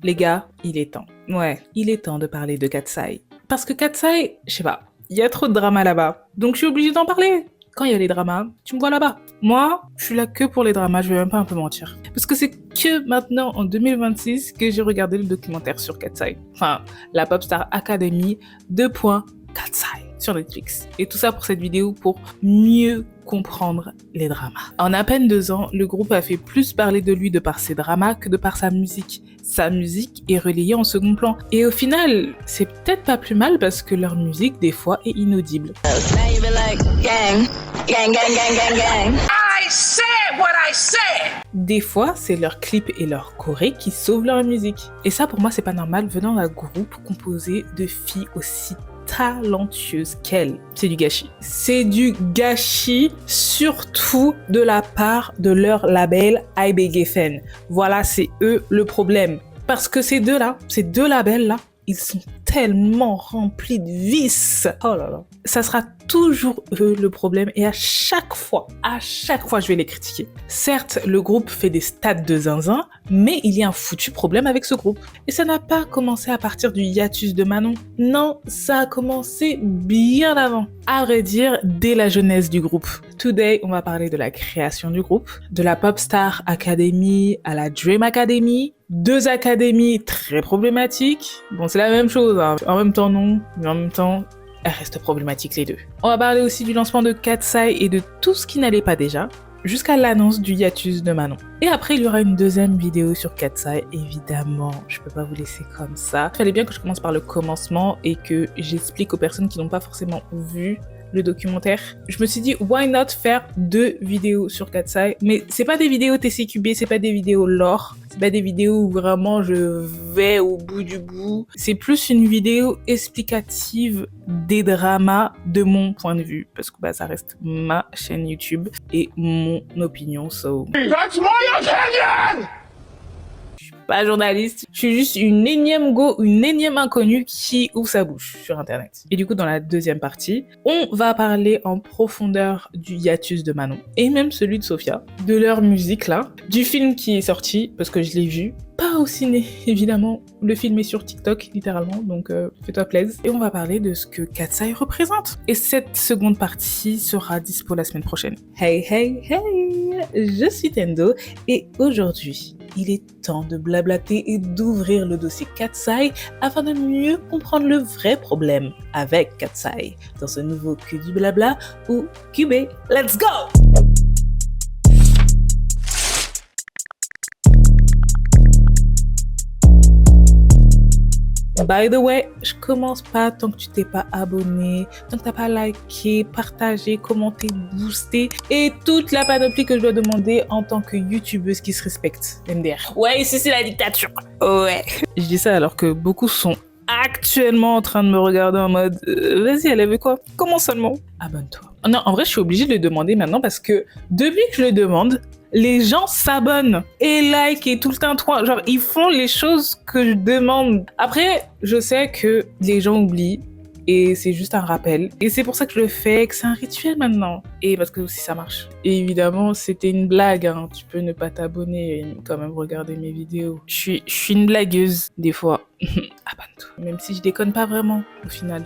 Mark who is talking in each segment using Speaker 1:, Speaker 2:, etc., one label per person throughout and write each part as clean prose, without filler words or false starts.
Speaker 1: Les gars, il est temps. Ouais, il est temps de parler de Katseye. Parce que Katseye, je sais pas, il y a trop de drama là-bas. Donc je suis obligée d'en parler. Quand il y a les dramas, tu me vois là-bas. Moi, je suis là que pour les dramas, je vais même pas un peu mentir. Parce que c'est que maintenant, en 2026, que j'ai regardé le documentaire sur Katseye. Enfin, la Popstar Academy 2. Katseye sur Netflix. Et tout ça pour cette vidéo, pour mieux comprendre les dramas. En à peine 2 ans, le groupe a fait plus parler de lui de par ses dramas que de par sa musique. Sa musique est relayée en second plan. Et au final, c'est peut-être pas plus mal parce que leur musique, des fois, est inaudible. Des fois, c'est leurs clips et leurs chorés qui sauvent leur musique. Et ça, pour moi, c'est pas normal venant d'un groupe composé de filles aussi talentueuses qu'elles. C'est du gâchis. C'est du gâchis, surtout de la part de leur label Hybe et Geffen. Voilà, c'est eux le problème. Parce que ces deux labels-là, ils sont tellement remplis de vices. Oh là là. Ça sera toujours eux le problème et à chaque fois, je vais les critiquer. Certes, le groupe fait des stats de zinzin, mais il y a un foutu problème avec ce groupe. Et ça n'a pas commencé à partir du hiatus de Manon. Non, ça a commencé bien avant. À vrai dire, dès la jeunesse du groupe. Today, on va parler de la création du groupe, de la Popstar Academy à la Dream Academy, 2 académies très problématiques. Bon, c'est la même chose, hein. En même temps non, mais en même temps, elles restent problématiques les deux. On va parler aussi du lancement de Katseye et de tout ce qui n'allait pas déjà, jusqu'à l'annonce du hiatus de Manon. Et après, il y aura une deuxième vidéo sur Katseye, évidemment. Je peux pas vous laisser comme ça. Il fallait bien que je commence par le commencement et que j'explique aux personnes qui n'ont pas forcément vu le documentaire. Je me suis dit, why not faire 2 vidéos sur Katseye? Mais c'est pas des vidéos TCQB, c'est pas des vidéos lore, c'est pas des vidéos où vraiment je vais au bout du bout. C'est plus une vidéo explicative des dramas de mon point de vue, parce que ça reste ma chaîne YouTube et mon opinion, so... That's my opinion! Pas journaliste, je suis juste une énième inconnue qui ouvre sa bouche sur internet. Et du coup, dans la deuxième partie, on va parler en profondeur du hiatus de Manon et même celui de Sophia, de leur musique là, du film qui est sorti, parce que je l'ai vu, pas au ciné évidemment, le film est sur TikTok littéralement, donc fais-toi plaisir. Et on va parler de ce que Katseye représente. Et cette seconde partie sera dispo la semaine prochaine. Hey, je suis Tendo et aujourd'hui, il est temps de blablater et d'ouvrir le dossier Katseye afin de mieux comprendre le vrai problème avec Katseye dans ce nouveau Que du blabla ou QB. Let's go! By the way, je commence pas tant que tu t'es pas abonné, tant que t'as pas liké, partagé, commenté, boosté et toute la panoplie que je dois demander en tant que youtubeuse qui se respecte. MDR. Ouais, ici c'est la dictature. Ouais. Je dis ça alors que beaucoup sont actuellement en train de me regarder en mode vas-y, elle avait quoi? Comment seulement? Abonne-toi. Non, en vrai, je suis obligée de le demander maintenant parce que depuis que je le demande, les gens s'abonnent et like et tout le temps, genre ils font les choses que je demande. Après, je sais que les gens oublient et c'est juste un rappel. Et c'est pour ça que je le fais, que c'est un rituel maintenant. Et parce que aussi ça marche. Et évidemment, c'était une blague, hein. Tu peux ne pas t'abonner et quand même regarder mes vidéos. Je suis une blagueuse, des fois. Abonne-toi. Même si je déconne pas vraiment, au final.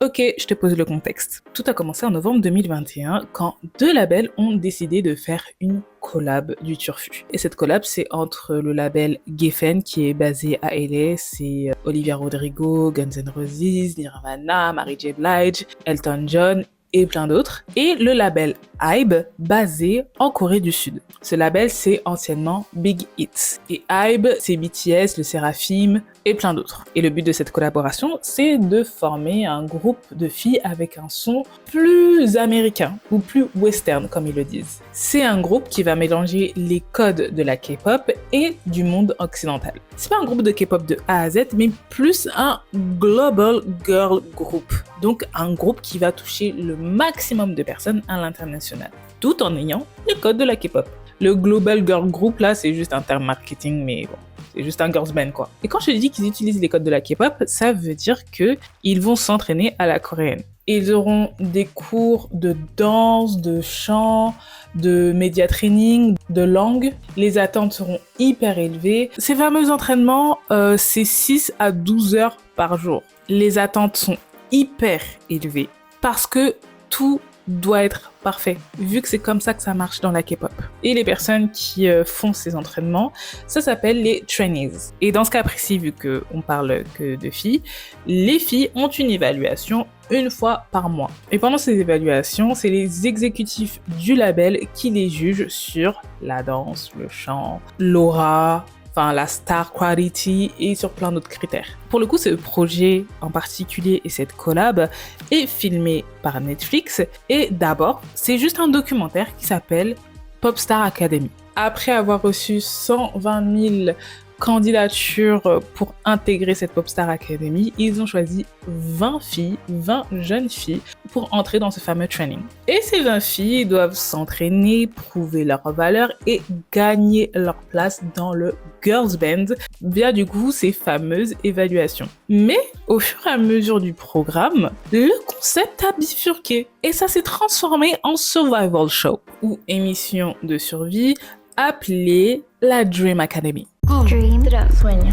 Speaker 1: Ok, je te pose le contexte. Tout a commencé en novembre 2021 quand 2 labels ont décidé de faire une collab du Turfu. Et cette collab, c'est entre le label Geffen qui est basé à LA, c'est Olivia Rodrigo, Guns N' Roses, Nirvana, Mary J. Blige, Elton John et plein d'autres, et le label Hybe basé en Corée du Sud. Ce label, c'est anciennement Big Hit. Et Hybe, c'est BTS, le Seraphim et plein d'autres. Et le but de cette collaboration, c'est de former un groupe de filles avec un son plus américain ou plus western, comme ils le disent. C'est un groupe qui va mélanger les codes de la K-pop et du monde occidental. C'est pas un groupe de K-pop de A à Z, mais plus un global girl group. Donc un groupe qui va toucher le maximum de personnes à l'international, tout en ayant les codes de la K-pop. Le global girl group là, c'est juste un terme marketing, mais bon, c'est juste un girls band quoi. Et quand je te dis qu'ils utilisent les codes de la K-pop, ça veut dire que ils vont s'entraîner à la coréenne. Ils auront des cours de danse, de chant, de média training, de langue. Les attentes seront hyper élevées. Ces fameux entraînements, c'est 6 à 12 heures par jour. Les attentes sont hyper élevées parce que tout doit être parfait, vu que c'est comme ça que ça marche dans la K-pop. Et les personnes qui font ces entraînements, ça s'appelle les trainees. Et dans ce cas précis, vu qu'on parle que de filles, les filles ont une évaluation une fois par mois. Et pendant ces évaluations, c'est les exécutifs du label qui les jugent sur la danse, le chant, l'aura, enfin la star quality et sur plein d'autres critères. Pour le coup, ce projet en particulier et cette collab est filmé par Netflix et d'abord, c'est juste un documentaire qui s'appelle Popstar Academy. Après avoir reçu 120 000 candidatures pour intégrer cette Popstar Academy, ils ont choisi 20 filles, 20 jeunes filles pour entrer dans ce fameux training. Et ces 20 filles doivent s'entraîner, prouver leur valeur et gagner leur place dans le Girls Band via du coup ces fameuses évaluations. Mais au fur et à mesure du programme, le concept a bifurqué et ça s'est transformé en survival show ou émission de survie appelée la Dream Academy.
Speaker 2: Dream, sueño,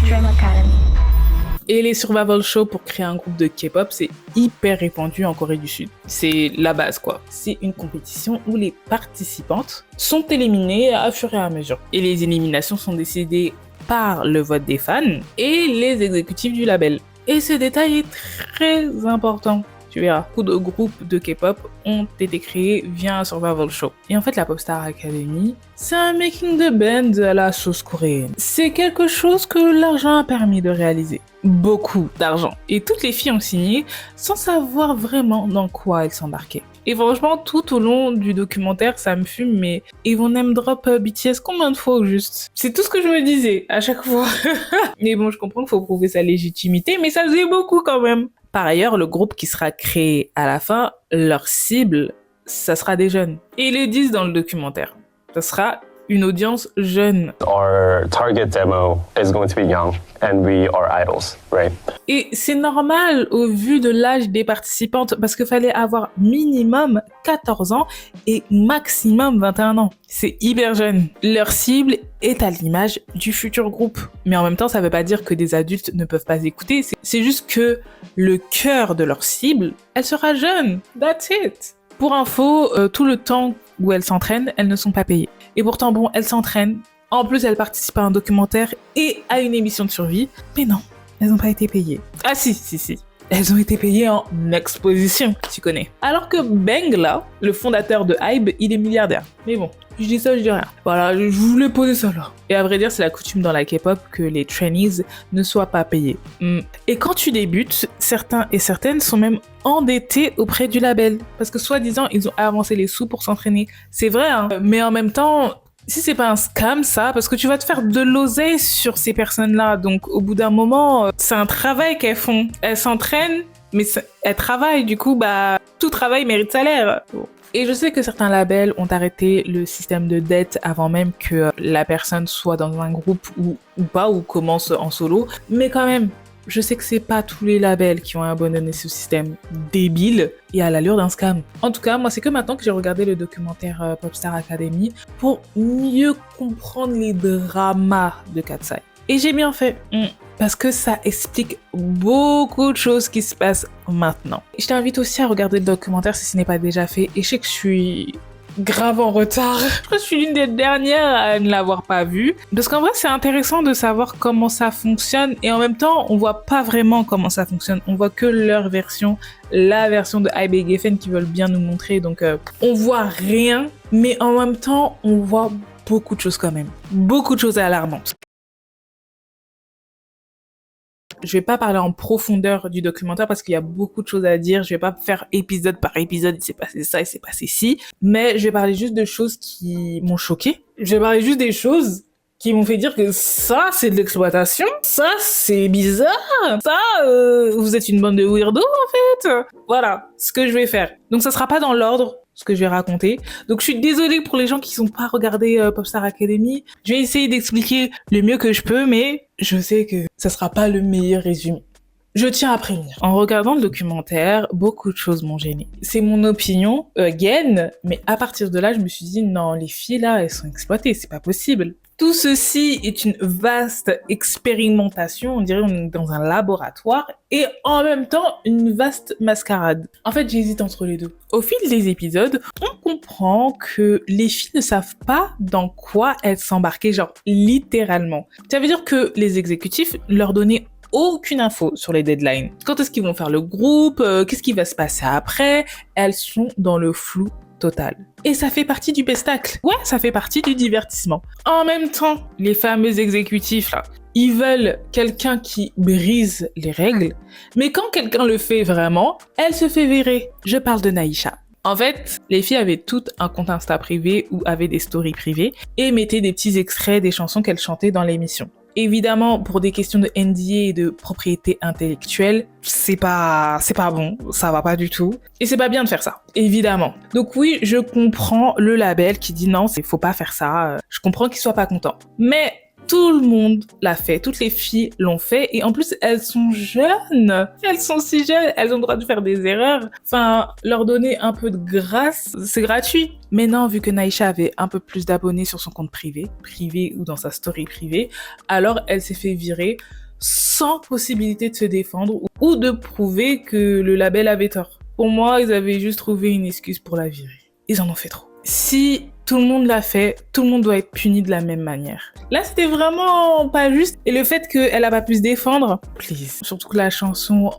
Speaker 2: Dream Academy.
Speaker 1: Et les survival shows pour créer un groupe de K-pop, c'est hyper répandu en Corée du Sud. C'est la base quoi. C'est une compétition où les participantes sont éliminées à fur et à mesure. Et les éliminations sont décidées par le vote des fans et les exécutifs du label. Et ce détail est très important. Tu verras, beaucoup de groupes de K-pop ont été créés via un survival show. Et en fait, la Popstar Academy, c'est un making de band à la sauce coréenne. C'est quelque chose que l'argent a permis de réaliser. Beaucoup d'argent. Et toutes les filles ont signé sans savoir vraiment dans quoi elles s'embarquaient. Et franchement, tout au long du documentaire, ça me fume, mais ils vont name drop BTS combien de fois au juste? C'est tout ce que je me disais à chaque fois. Mais bon, je comprends qu'il faut prouver sa légitimité, mais ça faisait beaucoup quand même. Par ailleurs, le groupe qui sera créé à la fin, leur cible, ça sera des jeunes. Et ils le disent dans le documentaire. Ça sera une audience jeune.
Speaker 3: Our target demo is going to be young and we are idols, right?
Speaker 1: Et c'est normal au vu de l'âge des participantes parce qu'il fallait avoir minimum 14 ans et maximum 21 ans. C'est hyper jeune. Leur cible est à l'image du futur groupe. Mais en même temps, ça veut pas dire que des adultes ne peuvent pas écouter. C'est juste que le cœur de leur cible, elle sera jeune. That's it. Pour info, tout le temps où elles s'entraînent, elles ne sont pas payées. Et pourtant, bon, elles s'entraînent. En plus, elles participent à un documentaire et à une émission de survie. Mais non, elles n'ont pas été payées. Ah si. Elles ont été payées en exposition, tu connais. Alors que Bang, là, le fondateur de HYBE, il est milliardaire. Mais bon, je dis ça, je dis rien. Voilà, je voulais poser ça là. Et à vrai dire, c'est la coutume dans la K-pop que les trainees ne soient pas payés. Et quand tu débutes, certains et certaines sont même endettés auprès du label. Parce que soi-disant, ils ont avancé les sous pour s'entraîner. C'est vrai, hein. Mais en même temps, si c'est pas un scam, ça, parce que tu vas te faire de l'oseille sur ces personnes-là. Donc, au bout d'un moment, c'est un travail qu'elles font. Elles s'entraînent, mais elles travaillent. Du coup, bah, tout travail mérite salaire. Et je sais que certains labels ont arrêté le système de dette avant même que la personne soit dans un groupe ou pas, ou commence en solo. Mais quand même, je sais que c'est pas tous les labels qui ont abandonné ce système débile et à l'allure d'un scam. En tout cas, moi, c'est que maintenant que j'ai regardé le documentaire Popstar Academy pour mieux comprendre les dramas de Katseye. Et j'ai bien fait, parce que ça explique beaucoup de choses qui se passent maintenant. Je t'invite aussi à regarder le documentaire si ce n'est pas déjà fait. Et je sais que je suis grave en retard. Je crois que je suis l'une des dernières à ne l'avoir pas vu. Parce qu'en vrai, c'est intéressant de savoir comment ça fonctionne. Et en même temps, on voit pas vraiment comment ça fonctionne. On voit que leur version, la version de HYBE et Geffen qui veulent bien nous montrer. Donc, on voit rien. Mais en même temps, on voit beaucoup de choses quand même. Beaucoup de choses alarmantes. Je vais pas parler en profondeur du documentaire parce qu'il y a beaucoup de choses à dire. Je vais pas faire épisode par épisode, il s'est passé ça, il s'est passé ci. Mais je vais parler juste de choses qui m'ont choqué. Je vais parler juste des choses qui m'ont fait dire que ça, c'est de l'exploitation. Ça, c'est bizarre. Ça, vous êtes une bande de weirdos, en fait. Voilà, ce que je vais faire. Donc, ça sera pas dans l'ordre, ce que je vais raconter. Donc, je suis désolée pour les gens qui sont pas regardé Popstar Academy. Je vais essayer d'expliquer le mieux que je peux, mais je sais que ça sera pas le meilleur résumé. Je tiens à prévenir. En regardant le documentaire, beaucoup de choses m'ont gênée. C'est mon opinion, again, mais à partir de là, je me suis dit, non, les filles là, elles sont exploitées, c'est pas possible. Tout ceci est une vaste expérimentation, on dirait qu'on est dans un laboratoire, et en même temps, une vaste mascarade. En fait, j'hésite entre les deux. Au fil des épisodes, on comprend que les filles ne savent pas dans quoi elles s'embarquaient, genre littéralement. Ça veut dire que les exécutifs leur donnaient aucune info sur les deadlines. Quand est-ce qu'ils vont faire le groupe, qu'est-ce qui va se passer après, elles sont dans le flou total. Et ça fait partie du pestacle. Ouais, ça fait partie du divertissement. En même temps, les fameux exécutifs là, ils veulent quelqu'un qui brise les règles, mais quand quelqu'un le fait vraiment, elle se fait virer. Je parle de Naïcha. En fait, les filles avaient toutes un compte Insta privé ou avaient des stories privées et mettaient des petits extraits des chansons qu'elles chantaient dans l'émission. Évidemment, pour des questions de NDA et de propriété intellectuelle, c'est pas bon, ça va pas du tout. Et c'est pas bien de faire ça, évidemment. Donc oui, je comprends le label qui dit non, faut pas faire ça. Je comprends qu'ils soient pas contents. Mais tout le monde l'a fait, toutes les filles l'ont fait, et en plus, elles sont jeunes. Elles sont si jeunes, elles ont le droit de faire des erreurs. Enfin, leur donner un peu de grâce, c'est gratuit. Mais non, vu que Naïcha avait un peu plus d'abonnés sur son compte privé ou dans sa story privée, alors elle s'est fait virer sans possibilité de se défendre ou de prouver que le label avait tort. Pour moi, ils avaient juste trouvé une excuse pour la virer. Ils en ont fait trop. Si tout le monde l'a fait, tout le monde doit être puni de la même manière. Là, c'était vraiment pas juste. Et le fait qu'elle a pas pu se défendre, please. Surtout que la chanson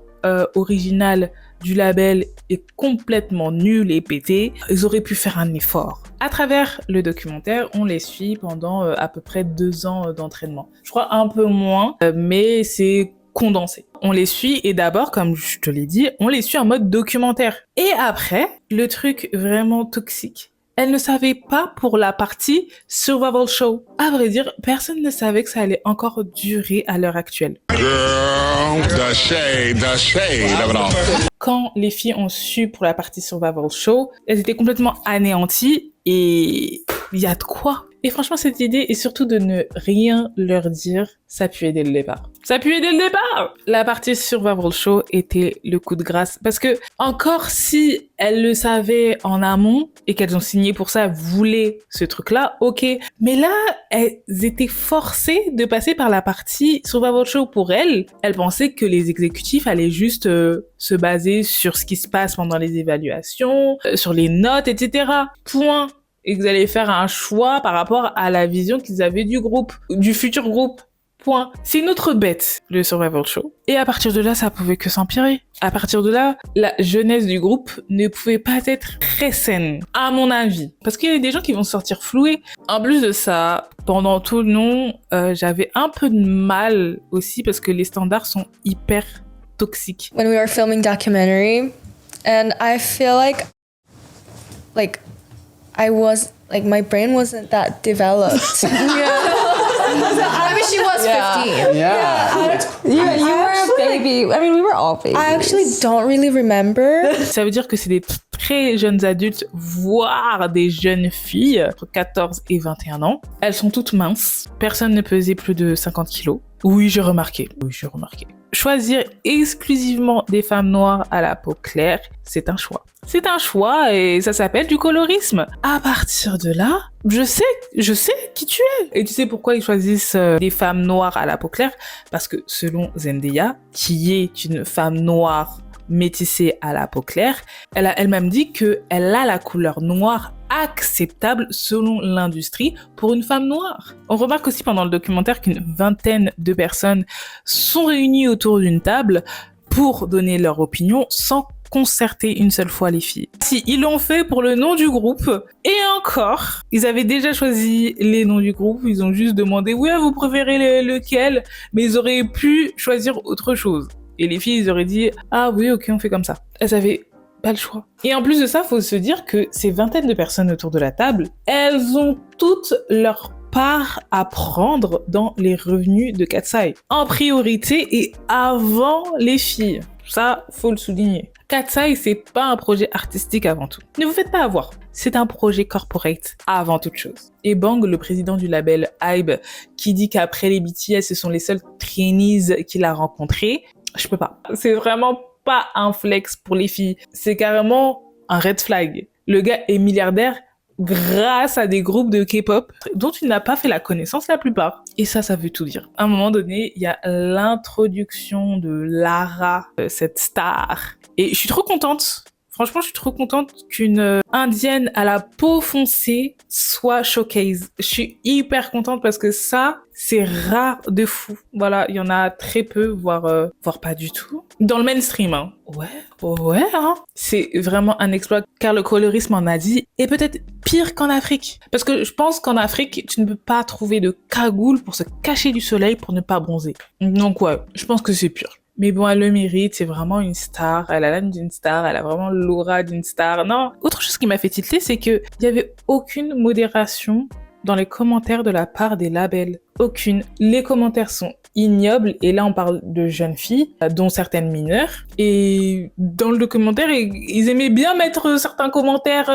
Speaker 1: originale du label est complètement nulle et pétée. Ils auraient pu faire un effort. À travers le documentaire, on les suit pendant à peu près 2 ans d'entraînement. Je crois un peu moins, mais c'est condensé. On les suit et d'abord, comme je te l'ai dit, on les suit en mode documentaire. Et après, le truc vraiment toxique. Elle ne savait pas pour la partie Survival Show. À vrai dire, personne ne savait que ça allait encore durer à l'heure actuelle.
Speaker 4: Girl, the shade of it all.
Speaker 1: Quand les filles ont su pour la partie Survival Show, elles étaient complètement anéanties et il y a de quoi. Et franchement, cette idée, et surtout de ne rien leur dire, ça puait dès le départ. Ça puait dès le départ! La partie Survival Show était le coup de grâce. Parce que, encore si elles le savaient en amont, et qu'elles ont signé pour ça, voulaient ce truc-là, ok. Mais là, elles étaient forcées de passer par la partie Survival Show pour elles. Elles pensaient que les exécutifs allaient juste se baser sur ce qui se passe pendant les évaluations, sur les notes, etc. Point. Et qu'ils allaient faire un choix par rapport à la vision qu'ils avaient du groupe, du futur groupe. Point. C'est une autre bête, le Survival Show. Et à partir de là, ça pouvait que s'empirer. À partir de là, la jeunesse du groupe ne pouvait pas être très saine, à mon avis. Parce qu'il y a des gens qui vont sortir floués. En plus de ça, pendant tout le long, j'avais un peu de mal aussi parce que les standards sont hyper toxiques.
Speaker 5: When we were filming documentary, and I feel like I was like my brain wasn't that developed.
Speaker 2: I mean, she was 15.
Speaker 5: You were a baby. I mean, we were all babies. I actually don't really remember.
Speaker 1: Ça veut dire que c'est des très jeunes adultes, voire des jeunes filles, entre 14 et 21 ans. Elles sont toutes minces. Personne ne pesait plus de 50 kilos. Oui, j'ai remarqué. Choisir exclusivement des femmes noires à la peau claire, c'est un choix. C'est un choix et ça s'appelle du colorisme. À partir de là, je sais qui tu es. Et tu sais pourquoi ils choisissent des femmes noires à la peau claire? Parce que selon Zendaya, qui est une femme noire métissée à la peau claire, elle a elle-même dit qu'elle a la couleur noire acceptable selon l'industrie pour une femme noire. On remarque aussi pendant le documentaire qu'une vingtaine de personnes sont réunies autour d'une table pour donner leur opinion sans concerter une seule fois les filles. Si, ils l'ont fait pour le nom du groupe, et encore, ils avaient déjà choisi les noms du groupe, ils ont juste demandé « Oui, vous préférez lequel ?» Mais ils auraient pu choisir autre chose. Et les filles, ils auraient dit « Ah oui, ok, on fait comme ça. » Elles avaient pas le choix. Et en plus de ça, faut se dire que ces vingtaines de personnes autour de la table, elles ont toutes leur part à prendre dans les revenus de Katseye. En priorité et avant les filles. Ça, faut le souligner. Katseye, c'est pas un projet artistique avant tout. Ne vous faites pas avoir. C'est un projet corporate avant toute chose. Et Bang, le président du label Hybe, qui dit qu'après les BTS, ce sont les seuls trainees qu'il a rencontrés, Je peux pas. C'est vraiment pas un flex pour les filles. C'est carrément un red flag. Le gars est milliardaire grâce à des groupes de K-pop dont il n'a pas fait la connaissance la plupart. Et ça veut tout dire. À un moment donné, il y a l'introduction de Lara, cette star. Et je suis trop contente. Franchement, je suis trop contente qu'une indienne à la peau foncée soit showcase. Je suis hyper contente parce que ça, c'est rare de fou. Voilà, il y en a très peu, voire pas du tout. Dans le mainstream, hein. Ouais, hein. C'est vraiment un exploit, car le colorisme en Asie est peut-être pire qu'en Afrique. Parce que je pense qu'en Afrique, tu ne peux pas trouver de cagoule pour se cacher du soleil pour ne pas bronzer. Donc ouais, je pense que c'est pire. Mais bon, elle le mérite, c'est vraiment une star, elle a l'âme d'une star, elle a vraiment l'aura d'une star. Non, autre chose qui m'a fait tilter, c'est que il y avait aucune modération dans les commentaires de la part des labels. Aucune. Les commentaires sont ignobles, et là on parle de jeunes filles, dont certaines mineures, et dans le documentaire, ils aimaient bien mettre certains commentaires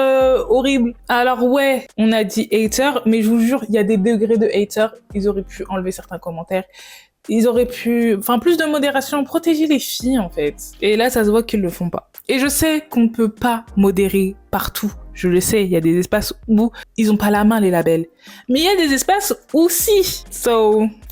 Speaker 1: horribles. Alors ouais, on a dit hater, mais je vous jure, il y a des degrés de hater, ils auraient pu enlever certains commentaires. Ils auraient pu, plus de modération, protéger les filles, en fait. Et là, ça se voit qu'ils le font pas. Et je sais qu'on ne peut pas modérer partout. Je le sais, il y a des espaces où ils ont pas la main, les labels. Mais il y a des espaces où si.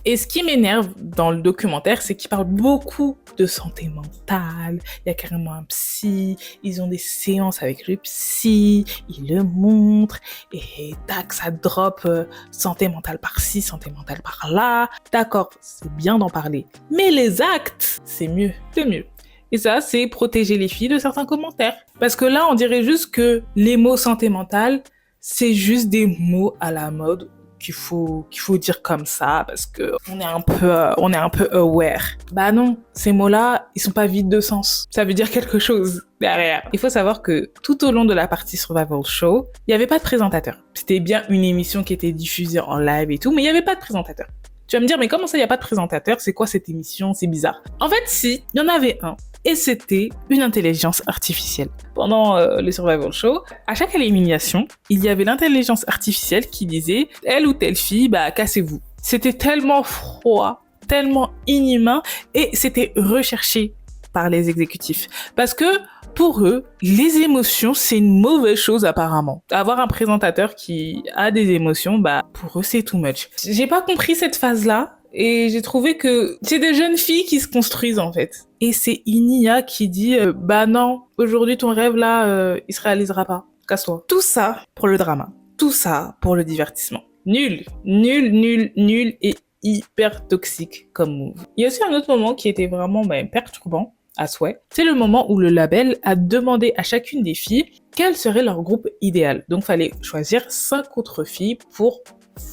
Speaker 1: Et ce qui m'énerve dans le documentaire, c'est qu'ils parlent beaucoup de santé mentale. Il y a carrément un psy. Ils ont des séances avec le psy. Ils le montrent. Et tac, ça drop santé mentale par-ci, santé mentale par-là. D'accord, c'est bien d'en parler. Mais les actes, c'est mieux. Et ça, c'est protéger les filles de certains commentaires. Parce que là, on dirait juste que les mots santé mentale, c'est juste des mots à la mode qu'il faut dire comme ça parce que on est un peu aware. Bah non, ces mots-là, ils sont pas vides de sens. Ça veut dire quelque chose derrière. Il faut savoir que tout au long de la partie Survival Show, il y avait pas de présentateur. C'était bien une émission qui était diffusée en live et tout, mais il y avait pas de présentateur. Tu vas me dire, mais comment ça, il y a pas de présentateur? C'est quoi cette émission? C'est bizarre. En fait, si, il y en avait un. Et c'était une intelligence artificielle. Pendant les Survival Show, à chaque élimination, il y avait l'intelligence artificielle qui disait « Telle ou telle fille, cassez-vous ». C'était tellement froid, tellement inhumain, et c'était recherché par les exécutifs. Parce que, pour eux, les émotions, c'est une mauvaise chose apparemment. Avoir un présentateur qui a des émotions, pour eux, c'est too much. J'ai pas compris cette phase-là. Et j'ai trouvé que c'est des jeunes filles qui se construisent en fait. Et c'est une IA qui dit non, aujourd'hui ton rêve là, il se réalisera pas. Casse-toi. Tout ça pour le drama. Tout ça pour le divertissement. Nul et hyper toxique comme move. Il y a aussi un autre moment qui était vraiment perturbant à souhait. C'est le moment où le label a demandé à chacune des filles quel serait leur groupe idéal. Donc fallait choisir 5 autres filles pour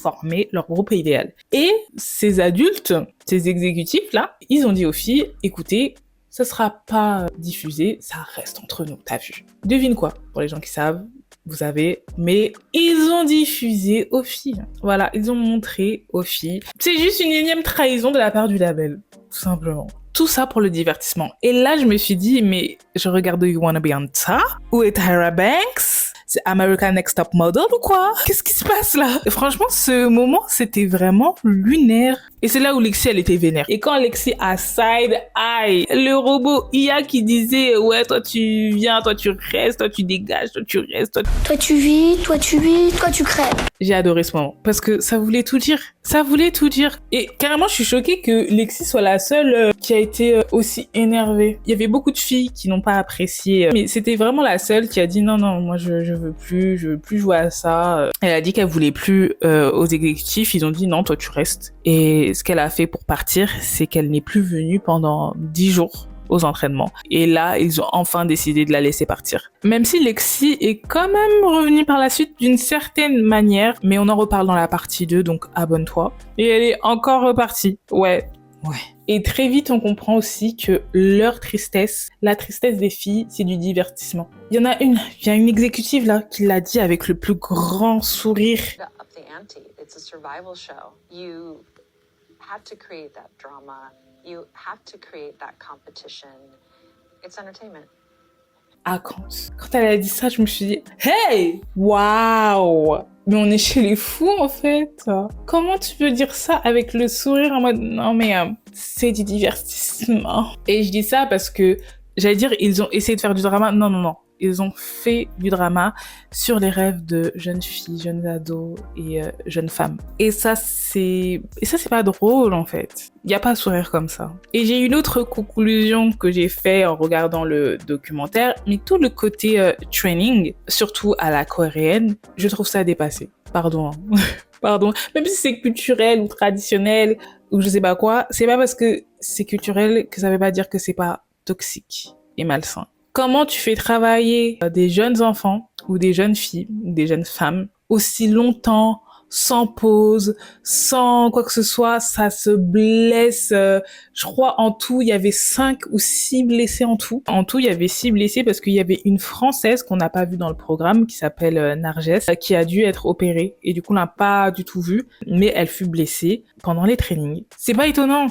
Speaker 1: former leur groupe idéal. Et ces adultes, ces exécutifs-là, ils ont dit aux filles, écoutez, ça sera pas diffusé, ça reste entre nous, t'as vu. Devine quoi, pour les gens qui savent, vous savez, mais ils ont diffusé aux filles. Voilà, ils ont montré aux filles. C'est juste une énième trahison de la part du label, tout simplement. Tout ça pour le divertissement. Et là, je me suis dit, mais je regarde You Wanna Be on Top? Où est Tyra Banks? C'est American Next Top Model ou quoi? Qu'est-ce qui se passe là? Et franchement, ce moment, c'était vraiment lunaire. Et c'est là où Lexi, elle était vénère. Et quand Lexi a side eye, le robot IA qui disait, ouais, toi tu viens, toi tu restes, toi tu dégages, toi tu restes,
Speaker 6: toi tu vis, toi tu crèves.
Speaker 1: J'ai adoré ce moment. Parce que ça voulait tout dire. Ça voulait tout dire. Et carrément, je suis choquée que Lexi soit la seule qui a été aussi énervée. Il y avait beaucoup de filles qui n'ont pas apprécié. Mais c'était vraiment la seule qui a dit non, moi je veux plus jouer à ça. Elle a dit qu'elle voulait plus aux exécutifs. Ils ont dit non, toi tu restes. Et ce qu'elle a fait pour partir, c'est qu'elle n'est plus venue pendant 10 jours aux entraînements. Et là, ils ont enfin décidé de la laisser partir. Même si Lexi est quand même revenue par la suite d'une certaine manière, mais on en reparle dans la partie 2, donc abonne-toi. Et elle est encore repartie. Ouais. Et très vite, on comprend aussi que leur tristesse, la tristesse des filles, c'est du divertissement. Il y a une exécutive là qui l'a dit avec le plus grand sourire.
Speaker 7: It's a survival show. You have to create that drama. You have to create that competition. It's entertainment.
Speaker 1: Quand elle a dit ça, je me suis dit, hey, waouh, Mais on est chez les fous, en fait. Comment tu peux dire ça avec le sourire en mode, non, mais c'est du divertissement. Et je dis ça parce que, j'allais dire, ils ont essayé de faire du drama. Non, non, non. Ils ont fait du drama sur les rêves de jeunes filles, jeunes ados et jeunes femmes. Et ça, c'est pas drôle, en fait. Il y a pas à sourire comme ça. Et j'ai une autre conclusion que j'ai fait en regardant le documentaire, mais tout le côté training, surtout à la coréenne, je trouve ça dépassé. Pardon. Pardon. Même si c'est culturel ou traditionnel ou je sais pas quoi, c'est pas parce que c'est culturel que ça veut pas dire que c'est pas toxique et malsain. Comment tu fais travailler des jeunes enfants ou des jeunes filles ou des jeunes femmes aussi longtemps, sans pause, sans quoi que ce soit, ça se blesse. Je crois en tout, il y avait 5 ou 6 blessés en tout. En tout, il y avait 6 blessés parce qu'il y avait une Française qu'on n'a pas vue dans le programme qui s'appelle Narges, qui a dû être opérée et du coup on l'a pas du tout vue, mais elle fut blessée pendant les trainings. C'est pas étonnant.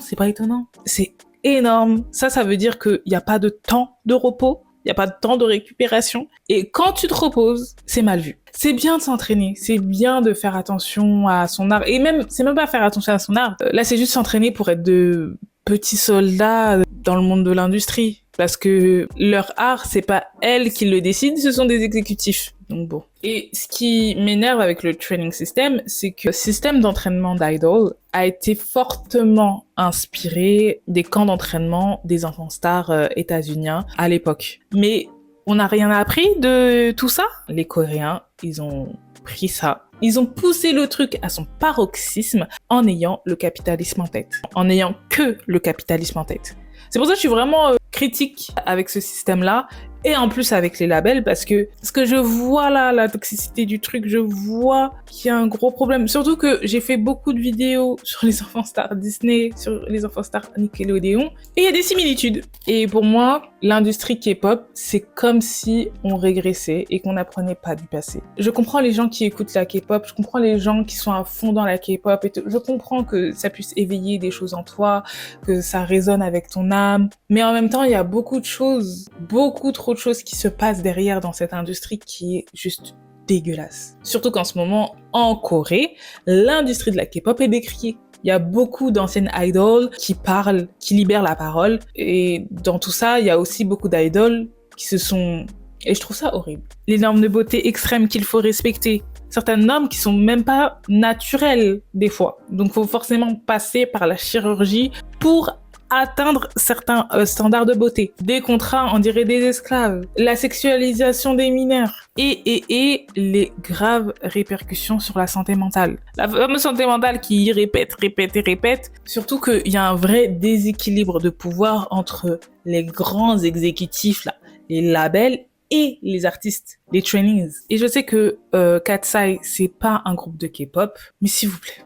Speaker 1: C'est énorme. Ça veut dire qu'il n'y a pas de temps de repos. Il n'y a pas de temps de récupération. Et quand tu te reposes, c'est mal vu. C'est bien de s'entraîner. C'est bien de faire attention à son art. Et même, c'est même pas faire attention à son art. Là, c'est juste s'entraîner pour être de petits soldats dans le monde de l'industrie. Parce que leur art, c'est pas elles qui le décident, ce sont des exécutifs. Donc bon. Et ce qui m'énerve avec le training system, c'est que le système d'entraînement d'Idol a été fortement inspiré des camps d'entraînement des enfants stars états-uniens à l'époque. Mais on n'a rien appris de tout ça. Les Coréens, ils ont pris ça. Ils ont poussé le truc à son paroxysme en ayant le capitalisme en tête. En ayant que le capitalisme en tête. C'est pour ça que je suis vraiment critique avec ce système-là et en plus avec les labels parce que ce que je vois là, la toxicité du truc, je vois qu'il y a un gros problème. Surtout que j'ai fait beaucoup de vidéos sur les enfants stars Disney, sur les enfants stars Nickelodeon et il y a des similitudes. Et pour moi, l'industrie K-pop, c'est comme si on régressait et qu'on n'apprenait pas du passé. Je comprends les gens qui écoutent la K-pop, je comprends les gens qui sont à fond dans la K-pop et tout. Je comprends que ça puisse éveiller des choses en toi, que ça résonne avec ton âme. Mais en même temps, il y a beaucoup de choses, beaucoup trop de choses qui se passent derrière dans cette industrie qui est juste dégueulasse. Surtout qu'en ce moment, en Corée, l'industrie de la K-pop est décriée. Il y a beaucoup d'anciennes idols qui parlent, qui libèrent la parole. Et dans tout ça, il y a aussi beaucoup d'idols qui se sont... Et je trouve ça horrible. Les normes de beauté extrêmes qu'il faut respecter. Certaines normes qui sont même pas naturelles, des fois. Donc, il faut forcément passer par la chirurgie pour atteindre certains standards de beauté. Des contrats, on dirait des esclaves. La sexualisation des mineurs. Et les graves répercussions sur la santé mentale. La fameuse santé mentale qui répète. Surtout qu'il y a un vrai déséquilibre de pouvoir entre les grands exécutifs, là, les labels et les artistes, les trainings. Et je sais que Katseye, c'est pas un groupe de K-pop, mais s'il vous plaît,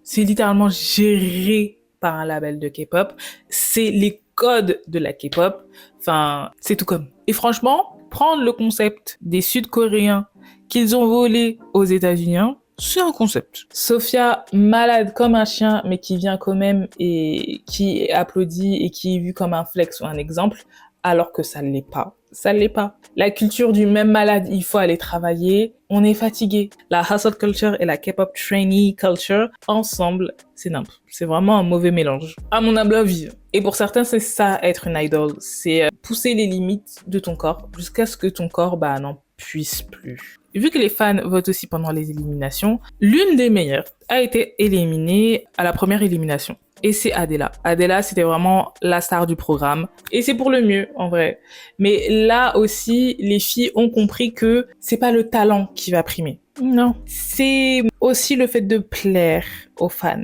Speaker 1: c'est littéralement géré par un label de K-pop, c'est les codes de la K-pop, enfin, c'est tout comme. Et franchement, prendre le concept des Sud-Coréens qu'ils ont volé aux États-Unis, c'est un concept. Sophia, malade comme un chien, mais qui vient quand même et qui applaudit et qui est vu comme un flex ou un exemple, alors que ça ne l'est pas. Ça ne l'est pas. La culture du même malade, il faut aller travailler. On est fatigué. La hustle culture et la K-pop trainee culture, ensemble, c'est nimp. C'est vraiment un mauvais mélange. À mon humble avis. Et pour certains, c'est ça, être une idol. C'est pousser les limites de ton corps jusqu'à ce que ton corps, n'en puisse plus. Vu que les fans votent aussi pendant les éliminations, l'une des meilleures a été éliminée à la première élimination. Et c'est Adela. Adela, c'était vraiment la star du programme. Et c'est pour le mieux, en vrai. Mais là aussi, les filles ont compris que c'est pas le talent qui va primer. Non. C'est aussi le fait de plaire aux fans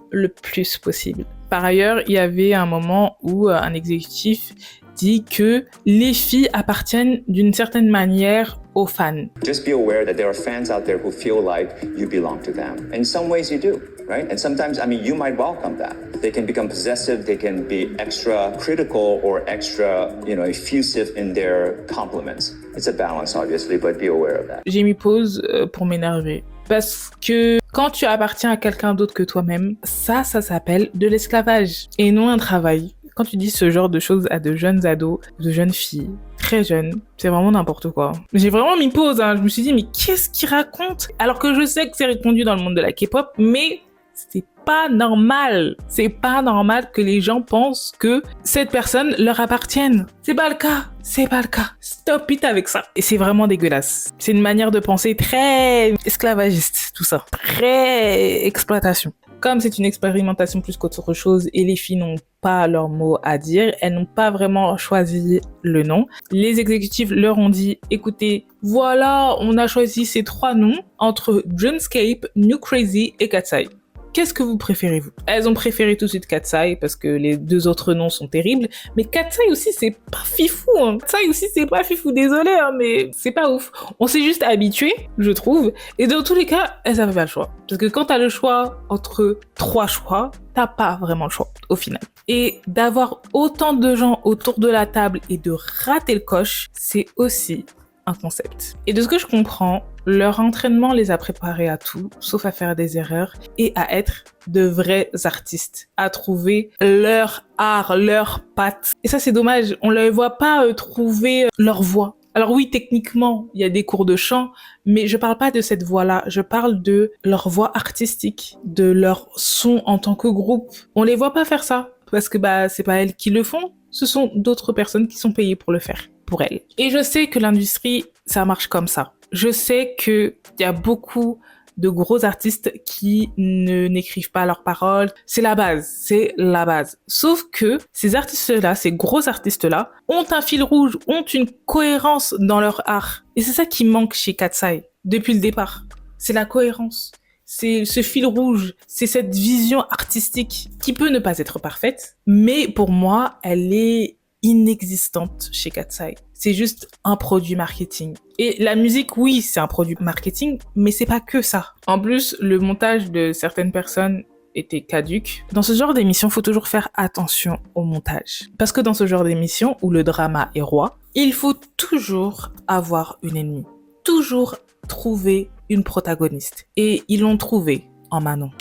Speaker 1: le plus possible. Par ailleurs, il y avait un moment où un exécutif dit que les filles appartiennent d'une certaine manière aux fans.
Speaker 8: Just be aware that there are fans out there who feel like you belong to them. In some ways you do, right? And sometimes, you might welcome that. They can become possessive, they can be extra critical or extra, effusive in their compliments. It's a balance, obviously, but be aware of that.
Speaker 1: J'ai mis pause pour m'énerver. Parce que quand tu appartiens à quelqu'un d'autre que toi-même, ça s'appelle de l'esclavage et non un travail. Quand tu dis ce genre de choses à de jeunes ados, de jeunes filles, très jeune. C'est vraiment n'importe quoi. J'ai vraiment mis pause, hein. Je me suis dit, mais qu'est-ce qu'il raconte? Alors que je sais que c'est répandu dans le monde de la K-pop, mais c'est pas normal. C'est pas normal que les gens pensent que cette personne leur appartienne. C'est pas le cas. C'est pas le cas. Stop it avec ça. Et c'est vraiment dégueulasse. C'est une manière de penser très esclavagiste, tout ça. Très exploitation. Comme c'est une expérimentation plus qu'autre chose et les filles n'ont pas leur mot à dire, elles n'ont pas vraiment choisi le nom. Les exécutifs leur ont dit, écoutez, voilà, on a choisi ces 3 noms entre Dreamscape, New Crazy et Katseye. Qu'est-ce que vous préférez, vous? Elles ont préféré tout de suite Katseye parce que les 2 autres noms sont terribles. Mais Katseye aussi, c'est pas fifou, hein. Katseye aussi, c'est pas fifou. Désolé, hein, mais c'est pas ouf. On s'est juste habitué, je trouve. Et dans tous les cas, elles avaient pas le choix. Parce que quand t'as le choix entre 3 choix, t'as pas vraiment le choix, au final. Et d'avoir autant de gens autour de la table et de rater le coche, c'est aussi un concept. Et de ce que je comprends, leur entraînement les a préparés à tout, sauf à faire des erreurs et à être de vrais artistes, à trouver leur art, leur patte. Et ça, c'est dommage. On ne les voit pas trouver leur voix. Alors oui, techniquement, il y a des cours de chant, mais je parle pas de cette voix-là. Je parle de leur voix artistique, de leur son en tant que groupe. On les voit pas faire ça parce que c'est pas elles qui le font. Ce sont d'autres personnes qui sont payées pour le faire pour elles. Et je sais que l'industrie, ça marche comme ça. Je sais qu'il y a beaucoup de gros artistes qui n'écrivent pas leurs paroles. C'est la base. Sauf que ces artistes-là, ces gros artistes-là, ont un fil rouge, ont une cohérence dans leur art. Et c'est ça qui manque chez Katseye, depuis le départ. C'est la cohérence. C'est ce fil rouge, c'est cette vision artistique qui peut ne pas être parfaite, mais pour moi, elle est inexistante chez Katseye. C'est juste un produit marketing. Et la musique, oui, c'est un produit marketing, mais c'est pas que ça. En plus, le montage de certaines personnes était caduque. Dans ce genre d'émission, faut toujours faire attention au montage. Parce que dans ce genre d'émission, où le drama est roi, il faut toujours avoir une ennemie. Toujours trouver une protagoniste. Et ils l'ont trouvé en Manon.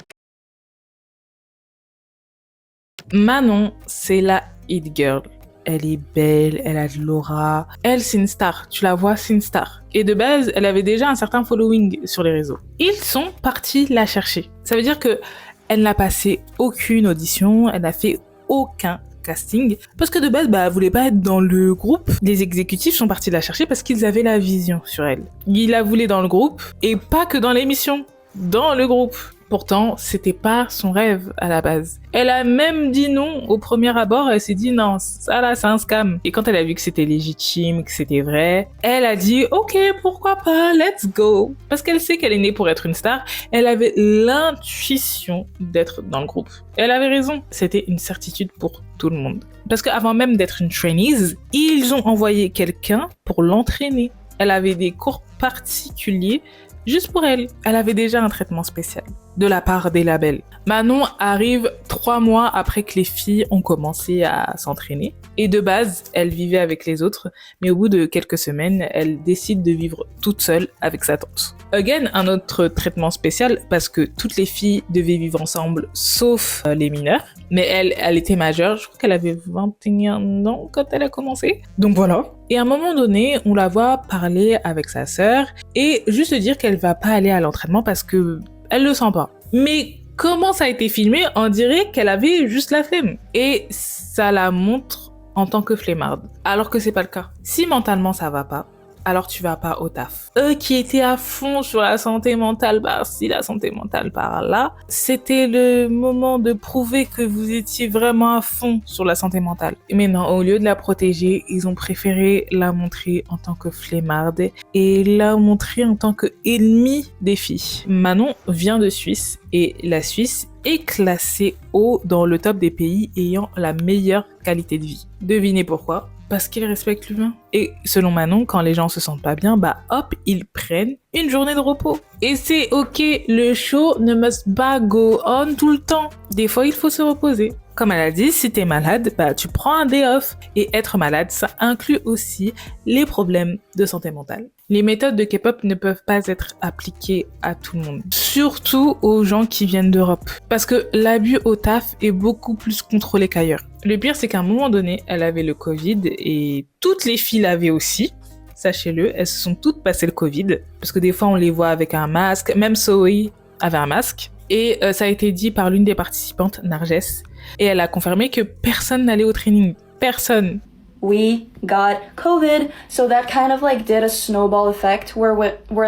Speaker 1: Manon, c'est la hit girl. Elle est belle, elle a de l'aura. Elle, c'est une star. Tu la vois, c'est une star. Et de base, elle avait déjà un certain following sur les réseaux. Ils sont partis la chercher. Ça veut dire que elle n'a passé aucune audition, elle n'a fait aucun casting. Parce que de base, elle voulait pas être dans le groupe. Les exécutifs sont partis la chercher parce qu'ils avaient la vision sur elle. Ils la voulaient dans le groupe et pas que dans l'émission. Dans le groupe. Pourtant, c'était pas son rêve à la base. Elle a même dit non au premier abord. Elle s'est dit non, ça là, c'est un scam. Et quand elle a vu que c'était légitime, que c'était vrai, elle a dit ok, pourquoi pas, let's go. Parce qu'elle sait qu'elle est née pour être une star. Elle avait l'intuition d'être dans le groupe. Elle avait raison. C'était une certitude pour tout le monde. Parce qu'avant même d'être une trainees, ils ont envoyé quelqu'un pour l'entraîner. Elle avait des cours particuliers juste pour elle. Elle avait déjà un traitement spécial de la part des labels. Manon arrive 3 mois après que les filles ont commencé à s'entraîner. Et de base, elle vivait avec les autres, mais au bout de quelques semaines, elle décide de vivre toute seule avec sa tante. Again, un autre traitement spécial parce que toutes les filles devaient vivre ensemble, sauf les mineurs. Mais elle était majeure, je crois qu'elle avait 21 ans quand elle a commencé. Donc voilà. Et à un moment donné, on la voit parler avec sa sœur et juste dire qu'elle va pas aller à l'entraînement parce que elle le sent pas. Mais comment ça a été filmé, on dirait qu'elle avait juste la flemme. Et ça la montre en tant que flemmarde. Alors que c'est pas le cas. Si mentalement ça va pas, alors tu vas pas au taf. Eux qui étaient à fond sur la santé mentale par-ci, la santé mentale par-là, c'était le moment de prouver que vous étiez vraiment à fond sur la santé mentale. Mais non, au lieu de la protéger, ils ont préféré la montrer en tant que flemmarde et la montrer en tant que ennemie des filles. Manon vient de Suisse et la Suisse est classée haut dans le top des pays ayant la meilleure qualité de vie. Devinez pourquoi ? Parce qu'ils respectent l'humain. Et selon Manon, quand les gens se sentent pas bien, hop, ils prennent une journée de repos. Et c'est ok, le show ne must pas go on tout le temps. Des fois, il faut se reposer. Comme elle a dit, si t'es malade, bah tu prends un day off. Et être malade, ça inclut aussi les problèmes de santé mentale. Les méthodes de K-pop ne peuvent pas être appliquées à tout le monde. Surtout aux gens qui viennent d'Europe. Parce que l'abus au taf est beaucoup plus contrôlé qu'ailleurs. Le pire, c'est qu'à un moment donné, elle avait le Covid et toutes les filles l'avaient aussi. Sachez-le, elles se sont toutes passées le Covid. Parce que des fois, on les voit avec un masque. Même Zoe avait un masque. Et ça a été dit par l'une des participantes, Narges. Et elle a confirmé que personne n'allait au training. Personne.
Speaker 9: We got COVID, so that kind of like did a snowball effect where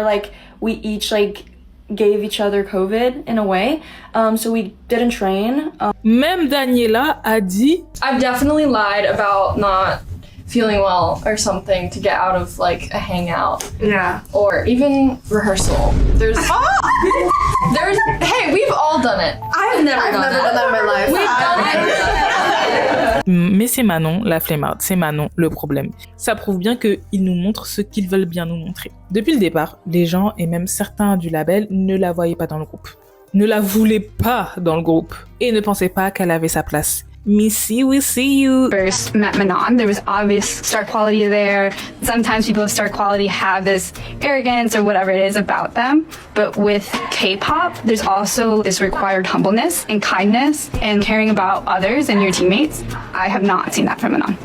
Speaker 9: like we each like gave each other COVID in a way. So we didn't train.
Speaker 1: Même Daniela a dit
Speaker 2: I've definitely lied about not feeling well or something to get out of like a hangout.
Speaker 5: Yeah.
Speaker 2: Or even rehearsal. There's hey, we've all done it.
Speaker 5: I've never done that in my life.
Speaker 2: We've done it.
Speaker 1: mais c'est Manon, la flemmarde, c'est Manon le problème. Ça prouve bien qu'ils nous montrent ce qu'ils veulent bien nous montrer. Depuis le départ, les gens et même certains du label ne la voyaient pas dans le groupe. Ne la voulaient pas dans le groupe. Et ne pensaient pas qu'elle avait sa place. Missy, we see you.
Speaker 10: First met Manon, there was obvious star quality there. Sometimes people of star quality have this arrogance or whatever it is about them. But with K-pop, there's also this required humbleness and kindness and caring about others and your teammates. I have not seen that from Manon.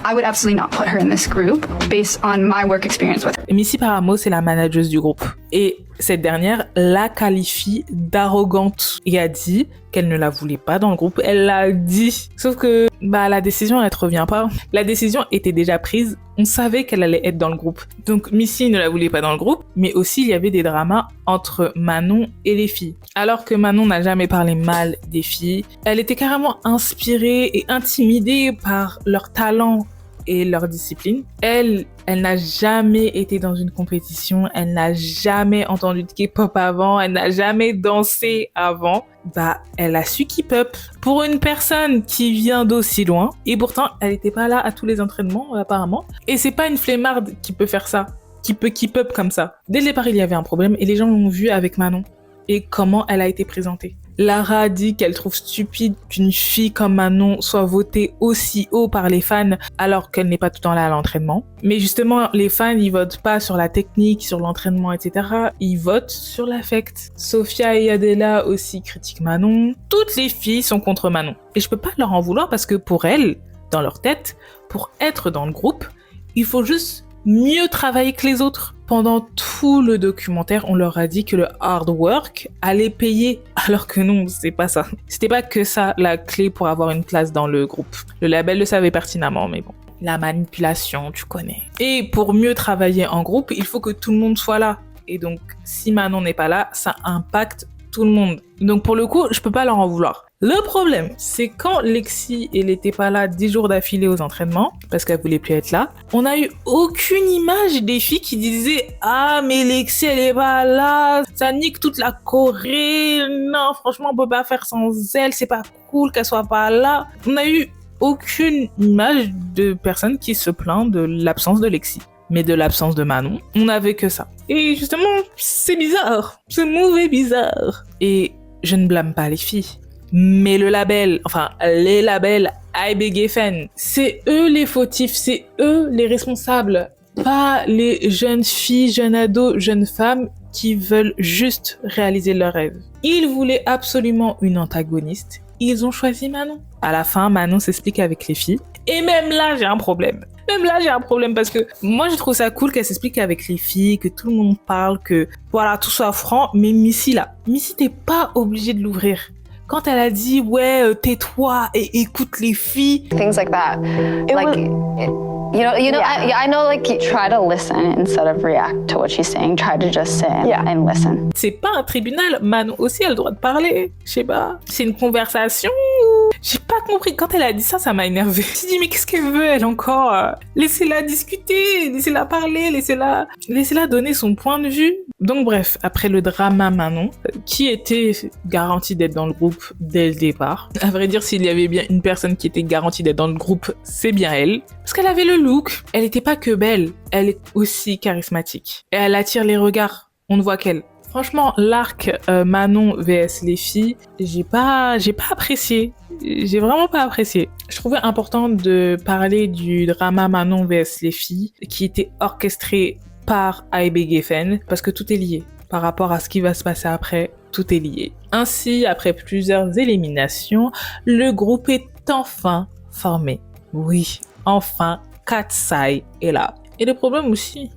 Speaker 10: I would absolutely not put her in this group based on my work experience with her.
Speaker 1: Missy Paramo, c'est la manageuse du groupe. Et cette dernière la qualifie d'arrogante et a dit qu'elle ne la voulait pas dans le groupe. Elle l'a dit. Sauf que la décision, elle te revient pas. La décision était déjà prise. On savait qu'elle allait être dans le groupe. Donc Missy ne la voulait pas dans le groupe, mais aussi il y avait des dramas entre Manon et les filles. Alors que Manon n'a jamais parlé mal des filles, elle était carrément inspirée et intimidée par leur talent et leur discipline. Elle n'a jamais été dans une compétition, elle n'a jamais entendu de K-pop avant, elle n'a jamais dansé avant. Elle a su keep up pour une personne qui vient d'aussi loin. Et pourtant, elle n'était pas là à tous les entraînements, apparemment. Et c'est pas une flemmarde qui peut faire ça, qui peut keep up comme ça. Dès le départ, il y avait un problème et les gens l'ont vu avec Manon. Et comment elle a été présentée. Lara a dit qu'elle trouve stupide qu'une fille comme Manon soit votée aussi haut par les fans alors qu'elle n'est pas tout le temps là à l'entraînement. Mais justement, les fans, ils votent pas sur la technique, sur l'entraînement, etc. Ils votent sur l'affect. Sophia et Adela aussi critiquent Manon. Toutes les filles sont contre Manon. Et je peux pas leur en vouloir parce que pour elles, dans leur tête, pour être dans le groupe, il faut juste mieux travailler que les autres. Pendant tout le documentaire, on leur a dit que le hard work allait payer, alors que non, c'est pas ça. C'était pas que ça la clé pour avoir une place dans le groupe. Le label le savait pertinemment, mais bon. La manipulation, tu connais. Et pour mieux travailler en groupe, il faut que tout le monde soit là. Et donc, si Manon n'est pas là, ça impacte tout le monde. Donc pour le coup, je peux pas leur en vouloir. Le problème, c'est quand Lexi, elle était pas là 10 jours d'affilée aux entraînements, parce qu'elle voulait plus être là, on a eu aucune image des filles qui disaient « Ah, mais Lexi, elle est pas là, ça nique toute la Corée, non, franchement, on peut pas faire sans elle, c'est pas cool qu'elle soit pas là. » On a eu aucune image de personne qui se plaint de l'absence de Lexi. Mais de l'absence de Manon, on n'avait que ça. Et justement, c'est bizarre. Ce mauvais bizarre. Et je ne blâme pas les filles. Mais le label, enfin, les labels IBGFN, c'est eux les fautifs, c'est eux les responsables. Pas les jeunes filles, jeunes ados, jeunes femmes qui veulent juste réaliser leurs rêves. Ils voulaient absolument une antagoniste. Ils ont choisi Manon. À la fin, Manon s'explique avec les filles. Et même là, j'ai un problème. Même là, j'ai un problème parce que moi, je trouve ça cool qu'elle s'explique avec les filles, que tout le monde parle, que voilà, tout soit franc. Mais Missy, là, Missy, t'es pas obligée de l'ouvrir. Quand elle a dit, ouais, tais-toi et écoute les filles.
Speaker 11: Things like that. I know, like, you try to listen instead of react to what she's saying. Try to just sit and listen.
Speaker 1: C'est pas un tribunal. Manon aussi a le droit de parler. Je sais pas. C'est une conversation. J'ai pas compris. Quand elle a dit ça, ça m'a énervée. Je me suis dit, mais qu'est-ce qu'elle veut, elle, encore? Laissez-la discuter, laissez-la parler, laissez-la donner son point de vue. Donc bref, après le drama Manon, qui était garantie d'être dans le groupe dès le départ. À vrai dire, s'il y avait bien une personne qui était garantie d'être dans le groupe, c'est bien elle. Parce qu'elle avait le look. Elle était pas que belle, elle est aussi charismatique. Et elle attire les regards. On ne voit qu'elle. Franchement, l'arc Manon vs les filles, j'ai pas apprécié. J'ai vraiment pas apprécié. Je trouvais important de parler du drama Manon vs les filles qui était orchestré par Hybe Geffen parce que tout est lié. Par rapport à ce qui va se passer après, tout est lié. Ainsi, après plusieurs éliminations, le groupe est enfin formé. Oui, enfin, Katsai est là. Et le problème aussi,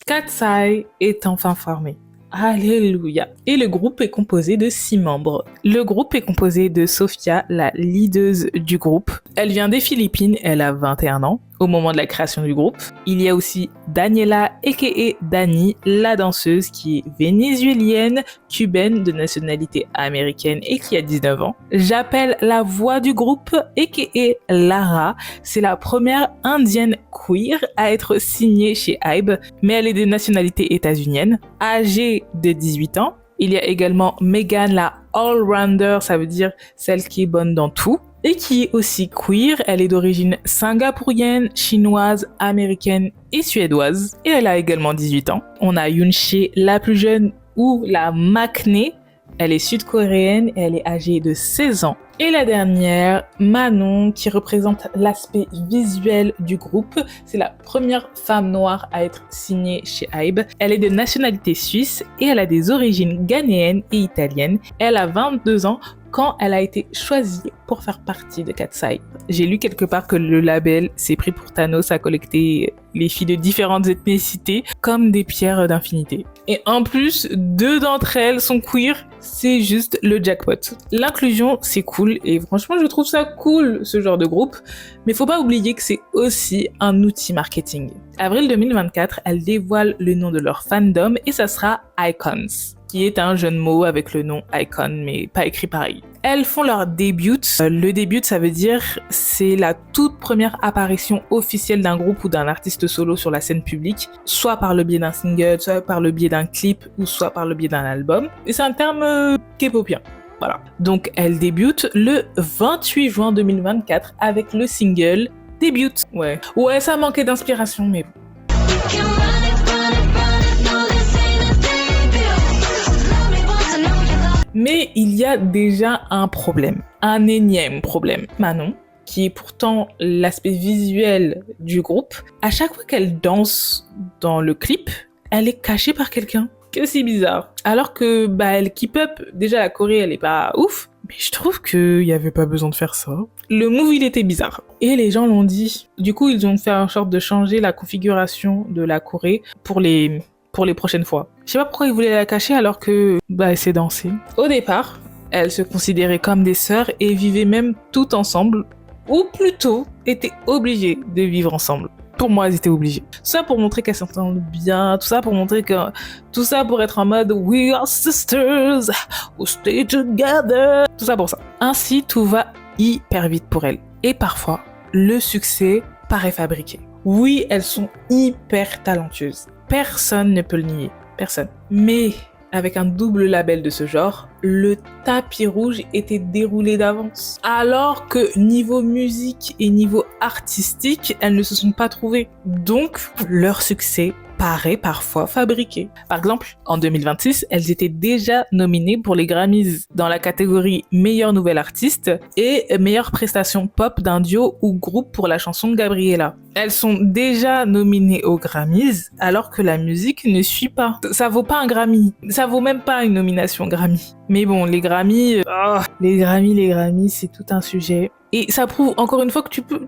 Speaker 1: Katsai est enfin formé. Alléluia. Et le groupe est composé de 6 membres. Le groupe est composé de Sophia, la leaduse du groupe. Elle vient des Philippines, elle a 21 ans au moment de la création du groupe. Il y a aussi Daniela, a.k.a. Dani, la danseuse qui est vénézuélienne, cubaine de nationalité américaine et qui a 19 ans. J'appelle la voix du groupe, a.k.a. Lara. C'est la première indienne queer à être signée chez Hybe, mais elle est de nationalité états-unienne, âgée de 18 ans. Il y a également Megan, la all-rounder, ça veut dire celle qui est bonne dans tout, et qui est aussi queer. Elle est d'origine singapourienne, chinoise, américaine et suédoise, et elle a également 18 ans. On a Yoonchae, la plus jeune, ou la Maknae. Elle est sud-coréenne et elle est âgée de 16 ans. Et la dernière, Manon, qui représente l'aspect visuel du groupe. C'est la première femme noire à être signée chez Hybe. Elle est de nationalité suisse et elle a des origines ghanéennes et italiennes. Elle a 22 ans quand elle a été choisie pour faire partie de Katsai. J'ai lu quelque part que le label s'est pris pour Thanos à collecter les filles de différentes ethnicités comme des pierres d'infinité. Et en plus, 2 d'entre elles sont queer, c'est juste le jackpot. L'inclusion, c'est cool et franchement, je trouve ça cool, ce genre de groupe. Mais faut pas oublier que c'est aussi un outil marketing. Avril 2024, elles dévoilent le nom de leur fandom et ça sera Icons, qui est un jeu de mots avec le nom Icon, mais pas écrit pareil. Elles font leur début. Le début, ça veut dire c'est la toute première apparition officielle d'un groupe ou d'un artiste solo sur la scène publique, soit par le biais d'un single, soit par le biais d'un clip, ou soit par le biais d'un album. Et c'est un terme K-popien. Voilà. Donc, elles débutent le 28 juin 2024 avec le single Début. Ouais, ça manquait d'inspiration, mais bon. Mais il y a déjà un problème, un énième problème. Manon, qui est pourtant l'aspect visuel du groupe, à chaque fois qu'elle danse dans le clip, elle est cachée par quelqu'un. Que c'est bizarre. Alors que elle keep up, déjà la choré elle est pas ouf, mais je trouve qu'il y avait pas besoin de faire ça. Le move il était bizarre. Et les gens l'ont dit. Du coup ils ont fait en sorte de changer la configuration de la choré pour les prochaines fois. Je sais pas pourquoi ils voulaient la cacher alors que elle sait danser. Au départ, elles se considéraient comme des sœurs et vivaient même toutes ensemble, ou plutôt étaient obligées de vivre ensemble. Pour moi, elles étaient obligées. Tout ça pour montrer qu'elles s'entendent bien, tout ça pour montrer que tout ça pour être en mode We are sisters, we stay together. Tout ça pour ça. Ainsi, tout va hyper vite pour elles. Et parfois, le succès paraît fabriqué. Oui, elles sont hyper talentueuses. Personne ne peut le nier. Personne. Mais avec un double label de ce genre, le tapis rouge était déroulé d'avance. Alors que niveau musique et niveau artistique, elles ne se sont pas trouvées. Donc, leur succès paraît parfois fabriqué. Par exemple, en 2026, elles étaient déjà nominées pour les Grammys dans la catégorie meilleure nouvelle artiste et meilleure prestation pop d'un duo ou groupe pour la chanson Gabriella. Elles sont déjà nominées aux Grammys alors que la musique ne suit pas. Ça vaut pas un Grammy. Ça vaut même pas une nomination Grammy. Mais bon, les Grammys, les Grammys, c'est tout un sujet. Et ça prouve encore une fois que tu peux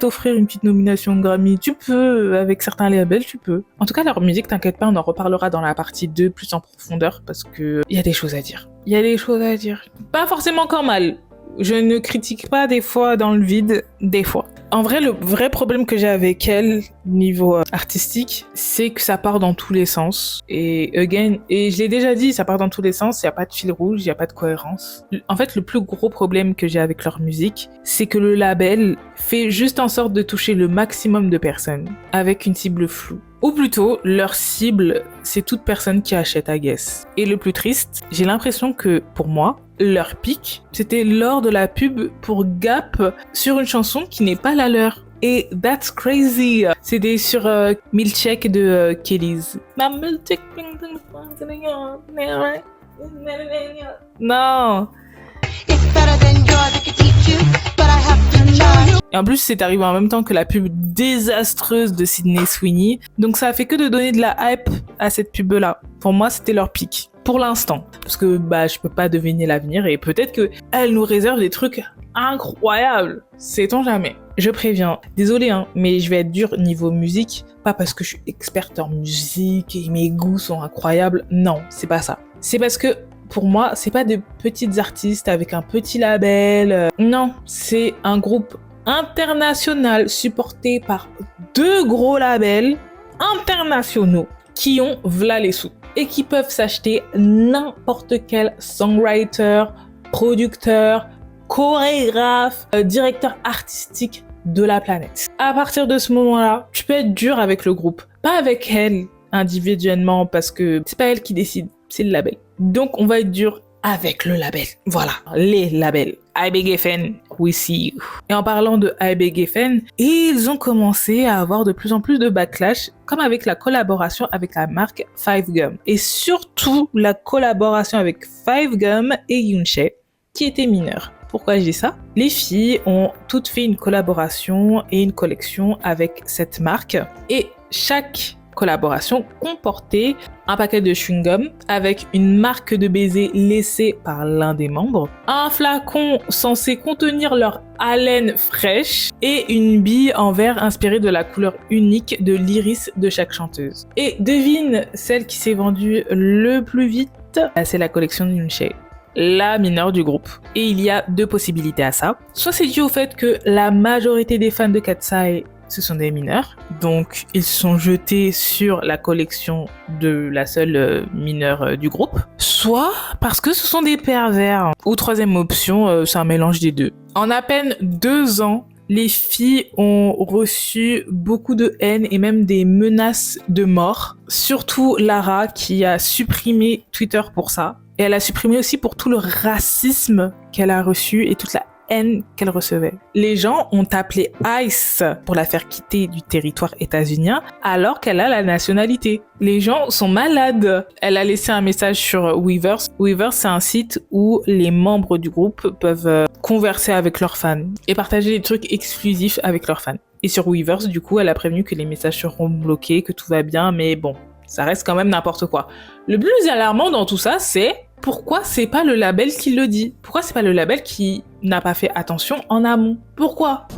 Speaker 1: t'offrir une petite nomination Grammy. Tu peux, avec certains labels, tu peux. En tout cas, leur musique, t'inquiète pas, on en reparlera dans la partie 2 plus en profondeur parce que il y a des choses à dire. Il y a des choses à dire. Pas forcément qu'en mal. Je ne critique pas des fois dans le vide, des fois. En vrai, le vrai problème que j'ai avec elle, niveau artistique, c'est que ça part dans tous les sens. Et je l'ai déjà dit, ça part dans tous les sens, il n'y a pas de fil rouge, il n'y a pas de cohérence. En fait, le plus gros problème que j'ai avec leur musique, c'est que le label fait juste en sorte de toucher le maximum de personnes, avec une cible floue. Ou plutôt, leur cible, c'est toute personne qui achète à Guess. Et le plus triste, j'ai l'impression que, pour moi, leur pic, c'était lors de la pub pour Gap sur une chanson qui n'est pas la leur. et That's Crazy. C'était sur Milkshake de Kelly's. Non. Et en plus, c'est arrivé en même temps que la pub désastreuse de Sydney Sweeney. Donc ça a fait que de donner de la hype à cette pub-là. Pour moi, c'était leur pic. Pour l'instant. Parce que je peux pas deviner l'avenir et peut-être que elle nous réserve des trucs incroyables. Sait-on jamais. Je préviens. Désolée, mais je vais être dure niveau musique. Pas parce que je suis experte en musique et mes goûts sont incroyables. Non, c'est pas ça. C'est parce que pour moi, c'est pas des petites artistes avec un petit label. Non, c'est un groupe international supporté par 2 gros labels internationaux qui ont v'là les sous et qui peuvent s'acheter n'importe quel songwriter, producteur, chorégraphe, directeur artistique de la planète. À partir de ce moment-là, tu peux être dur avec le groupe, pas avec elle individuellement parce que c'est pas elle qui décide, c'est le label. Donc on va être dur avec le label. Voilà, les labels. IBGFN, we see you. Et en parlant de IBGFN, ils ont commencé à avoir de plus en plus de backlash, comme avec la collaboration avec la marque Five Gum. Et surtout, la collaboration avec Five Gum et Yoonchae, qui étaient mineurs. Pourquoi je dis ça? Les filles ont toutes fait une collaboration et une collection avec cette marque. Et chaque collaboration comportait un paquet de chewing-gum avec une marque de baiser laissée par l'un des membres, un flacon censé contenir leur haleine fraîche et une bille en verre inspirée de la couleur unique de l'iris de chaque chanteuse. Et devine celle qui s'est vendue le plus vite? C'est la collection de Yoonchae, la mineure du groupe. Et il y a 2 possibilités à ça. Soit c'est dû au fait que la majorité des fans de Katseye ce sont des mineurs, donc ils sont jetés sur la collection de la seule mineure du groupe, soit parce que ce sont des pervers. Ou troisième option, c'est un mélange des deux. En à peine 2 ans, les filles ont reçu beaucoup de haine et même des menaces de mort. Surtout Lara qui a supprimé Twitter pour ça. Et elle a supprimé aussi pour tout le racisme qu'elle a reçu et toute la haine qu'elle recevait. Les gens ont appelé ICE pour la faire quitter du territoire états-unien alors qu'elle a la nationalité. Les gens sont malades. Elle a laissé un message sur Weverse. Weverse, c'est un site où les membres du groupe peuvent converser avec leurs fans et partager des trucs exclusifs avec leurs fans. Et sur Weverse, du coup, elle a prévenu que les messages seront bloqués, que tout va bien, mais bon, ça reste quand même n'importe quoi. Le plus alarmant dans tout ça, c'est pourquoi c'est pas le label qui le dit? Pourquoi c'est pas le label qui n'a pas fait attention en amont? Pourquoi?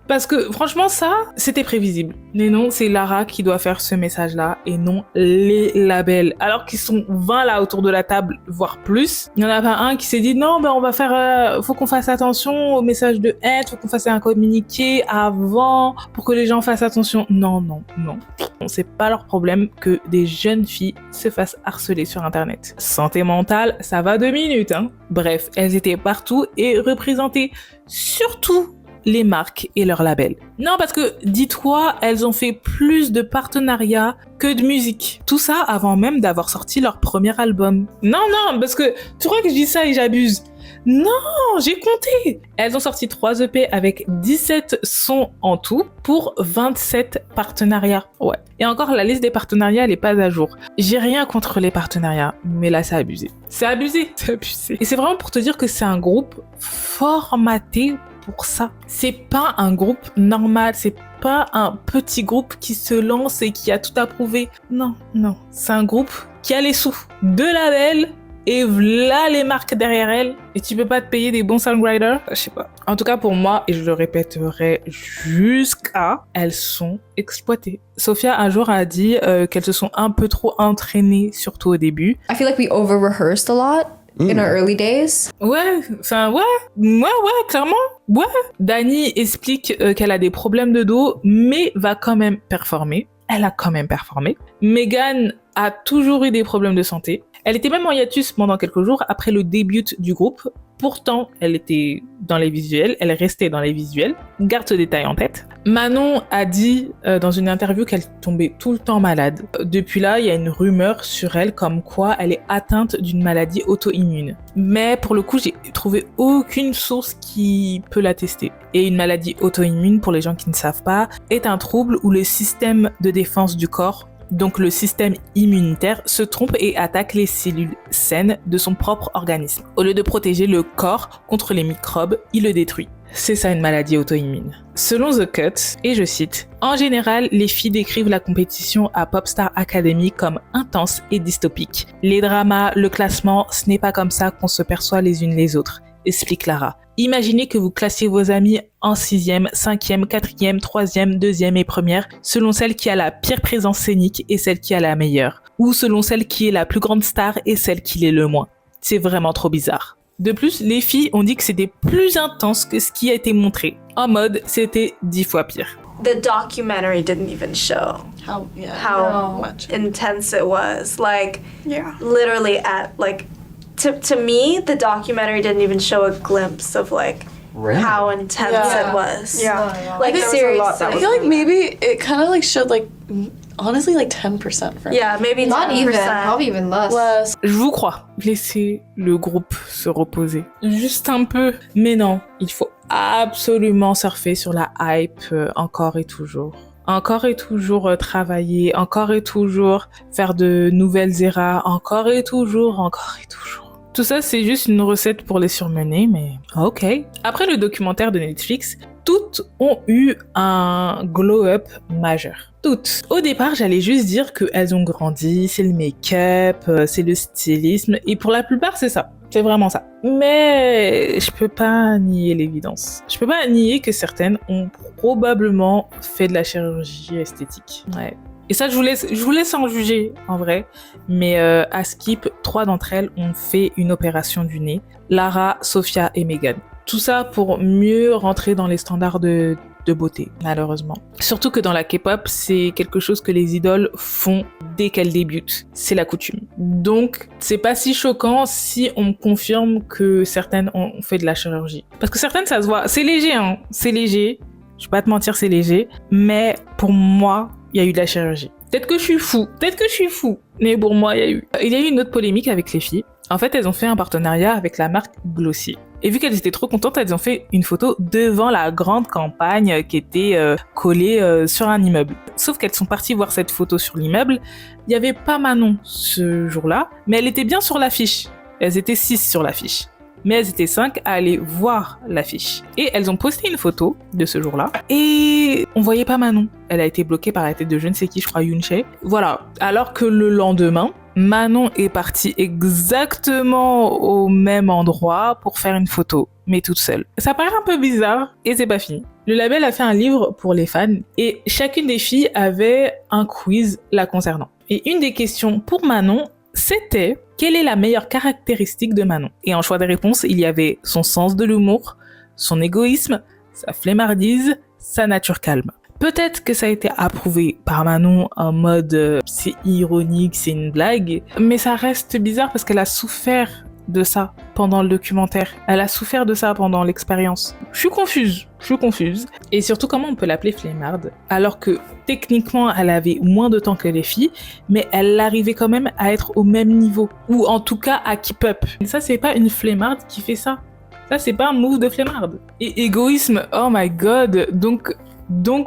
Speaker 1: Parce que franchement ça, c'était prévisible. Mais non, c'est Lara qui doit faire ce message-là et non les labels. Alors qu'ils sont 20 là autour de la table, voire plus. Il n'y en a pas un qui s'est dit non, on va faire, faut qu'on fasse attention au message de haine, faut qu'on fasse un communiqué avant pour que les gens fassent attention. Non. C'est pas leur problème que des jeunes filles se fassent harceler sur internet. Santé mentale, ça va 2 minutes, Bref, elles étaient partout et représentées surtout les marques et leurs labels. Non, parce que, dis-toi, elles ont fait plus de partenariats que de musique. Tout ça avant même d'avoir sorti leur premier album. Non, parce que tu crois que je dis ça et j'abuse? Non, j'ai compté. Elles ont sorti 3 EP avec 17 sons en tout pour 27 partenariats. Ouais. Et encore, la liste des partenariats, elle est pas à jour. J'ai rien contre les partenariats, mais là, c'est abusé. C'est abusé. Et c'est vraiment pour te dire que c'est un groupe formaté pour ça. C'est pas un groupe normal, c'est pas un petit groupe qui se lance et qui a tout approuvé. Non. C'est un groupe qui a les sous de labels et là les marques derrière elle. Et tu peux pas te payer des bons songwriters? Je sais pas. En tout cas pour moi, et je le répéterai jusqu'à, elles sont exploitées. Sophia un jour a dit qu'elles se sont un peu trop entraînées, surtout au début.
Speaker 5: I feel like we over-rehearsed a lot. In our early days.
Speaker 1: Ouais, clairement. Ouais. Dani explique qu'elle a des problèmes de dos, mais va quand même performer. Elle a quand même performé. Megan a toujours eu des problèmes de santé. Elle était même en hiatus pendant quelques jours après le début du groupe. Pourtant, elle était dans les visuels, elle restait dans les visuels. Garde ce détail en tête. Manon a dit dans une interview qu'elle tombait tout le temps malade. Depuis là, il y a une rumeur sur elle comme quoi elle est atteinte d'une maladie auto-immune. Mais pour le coup, j'ai trouvé aucune source qui peut l'attester. Et une maladie auto-immune, pour les gens qui ne savent pas, est un trouble où le système de défense du corps, donc le système immunitaire, se trompe et attaque les cellules saines de son propre organisme. Au lieu de protéger le corps contre les microbes, il le détruit. C'est ça une maladie auto-immune. Selon The Cut, et je cite, « En général, les filles décrivent la compétition à Popstar Academy comme intense et dystopique. Les dramas, le classement, ce n'est pas comme ça qu'on se perçoit les unes les autres. » Explique Lara. Imaginez que vous classiez vos amis en 6e, 5e, 4e, 3e, 2e et 1e, selon celle qui a la pire présence scénique et celle qui a la meilleure. Ou selon celle qui est la plus grande star et celle qui l'est le moins. C'est vraiment trop bizarre. De plus, les filles ont dit que c'était plus intense que ce qui a été montré. En mode, c'était 10 fois pire.
Speaker 12: The documentary didn't even show how much intense it was. Like, literally at, like, to me, the documentary didn't even show a glimpse of, like, how intense it was.
Speaker 13: Yeah.
Speaker 12: Like, seriously.
Speaker 13: I feel like maybe it kind of, like, showed, like, honestly, like 10% for me.
Speaker 12: Yeah, maybe
Speaker 2: Not
Speaker 12: 10%.
Speaker 2: even, probably even less.
Speaker 1: Je vous crois. Laissez le groupe se reposer. Juste un peu. Mais non, il faut absolument surfer sur la hype encore et toujours. Encore et toujours travailler, encore et toujours faire de nouvelles eras, encore et toujours. Tout ça, c'est juste une recette pour les surmener, mais ok. Après le documentaire de Netflix, toutes ont eu un glow-up majeur. Toutes. Au départ, j'allais juste dire qu'elles ont grandi, c'est le make-up, c'est le stylisme, et pour la plupart, c'est ça. C'est vraiment ça. Mais je peux pas nier l'évidence. Je peux pas nier que certaines ont probablement fait de la chirurgie esthétique. Ouais. Et ça, je vous laisse en juger, en vrai. Mais à Skip, 3 d'entre elles ont fait une opération du nez. Lara, Sophia et Megan. Tout ça pour mieux rentrer dans les standards de beauté, malheureusement. Surtout que dans la K-pop, c'est quelque chose que les idoles font dès qu'elles débutent. C'est la coutume. Donc, c'est pas si choquant si on confirme que certaines ont fait de la chirurgie. Parce que certaines, ça se voit. C'est léger, hein. C'est léger. Je vais pas te mentir, c'est léger. Mais pour moi, il y a eu de la chirurgie. Peut-être que je suis fou. Mais pour moi, il y a eu. Il y a eu une autre polémique avec les filles. En fait, elles ont fait un partenariat avec la marque Glossier. Et vu qu'elles étaient trop contentes, elles ont fait une photo devant la grande campagne qui était collée sur un immeuble. Sauf qu'elles sont parties voir cette photo sur l'immeuble. Il n'y avait pas Manon ce jour-là, mais elle était bien sur l'affiche. Elles étaient 6 sur l'affiche. Mais elles étaient 5 à aller voir l'affiche. Et elles ont posté une photo de ce jour-là. Et on voyait pas Manon. Elle a été bloquée par la tête de je ne sais qui, je crois Yoonchae. Voilà. Alors que le lendemain, Manon est partie exactement au même endroit pour faire une photo, mais toute seule. Ça paraît un peu bizarre et c'est pas fini. Le label a fait un livre pour les fans et chacune des filles avait un quiz la concernant. Et une des questions pour Manon, c'était quelle est la meilleure caractéristique de Manon? Et en choix de réponse, il y avait son sens de l'humour, son égoïsme, sa flemmardise, sa nature calme. Peut-être que ça a été approuvé par Manon en mode c'est ironique, c'est une blague, mais ça reste bizarre parce qu'elle a souffert de ça pendant le documentaire. Elle a souffert de ça pendant l'expérience. Je suis confuse. Et surtout, comment on peut l'appeler flemmarde alors que techniquement, elle avait moins de temps que les filles, mais elle arrivait quand même à être au même niveau. Ou en tout cas, à keep up. Et ça, c'est pas une flemmarde qui fait ça. Ça, c'est pas un move de flemmarde. Et égoïsme, oh my god. Donc,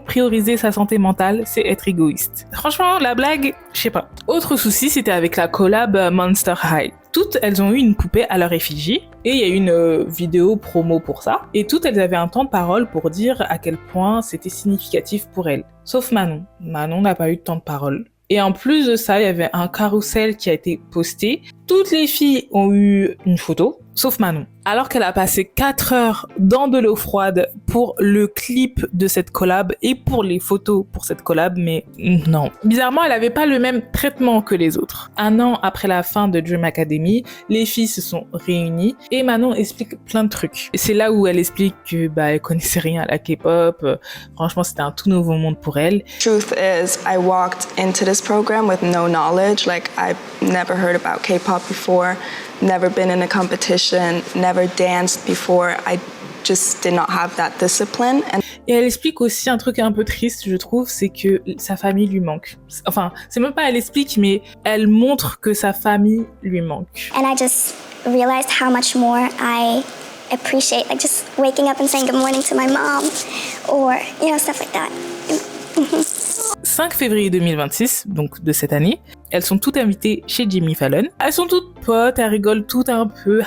Speaker 1: prioriser sa santé mentale, c'est être égoïste. Franchement, la blague, je sais pas. Autre souci, c'était avec la collab Monster High. Toutes, elles ont eu une poupée à leur effigie, et il y a eu une vidéo promo pour ça, et toutes, elles avaient un temps de parole pour dire à quel point c'était significatif pour elles. Sauf Manon. Manon n'a pas eu de temps de parole. Et en plus de ça, il y avait un carrousel qui a été posté. Toutes les filles ont eu une photo, sauf Manon. Alors qu'elle a passé 4 heures dans de l'eau froide pour le clip de cette collab et pour les photos pour cette collab, mais non. Bizarrement, elle avait pas le même traitement que les autres. 1 an après la fin de Dream Academy, les filles se sont réunies et Manon explique plein de trucs. Et c'est là où elle explique que elle connaissait rien à la K-pop. Franchement, c'était un tout nouveau monde pour elle.
Speaker 14: Truth is, I walked into this program with no knowledge. Like, I've never heard about K-pop before, never been in a competition, never danced before. I just did not have that discipline.
Speaker 1: Et elle explique aussi un truc un peu triste, je trouve, c'est que sa famille lui manque. Enfin, c'est même pas elle explique, mais elle montre que sa famille lui manque.
Speaker 6: And I just realized how much more I appreciate, like just waking up and saying good morning to my mom, or, you know, stuff like that.
Speaker 1: 5 février 2026, donc de cette année, elles sont toutes invitées chez Jimmy Fallon. Elles sont toutes potes, elles rigolent toutes un peu,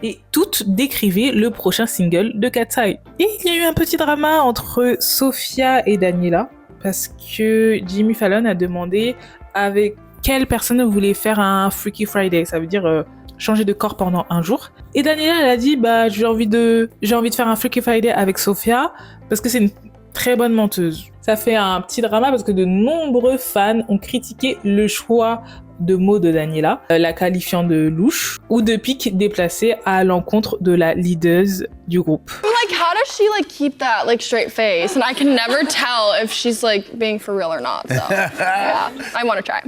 Speaker 1: et toutes décrivaient le prochain single de Katseye. Et il y a eu un petit drama entre Sophia et Daniela, parce que Jimmy Fallon a demandé avec quelle personne voulait faire un Freaky Friday, ça veut dire changer de corps pendant un jour. Et Daniela, elle a dit, j'ai envie de faire un Freaky Friday avec Sophia, parce que c'est une très bonne menteuse. Ça fait un petit drama parce que de nombreux fans ont critiqué le choix de mots de Daniela, la qualifiant de louche ou de pique déplacée à l'encontre de la leaduse du groupe.
Speaker 2: Like, how does she like keep that like straight face? And I can never tell if she's like being for real or not. So yeah, I want to try.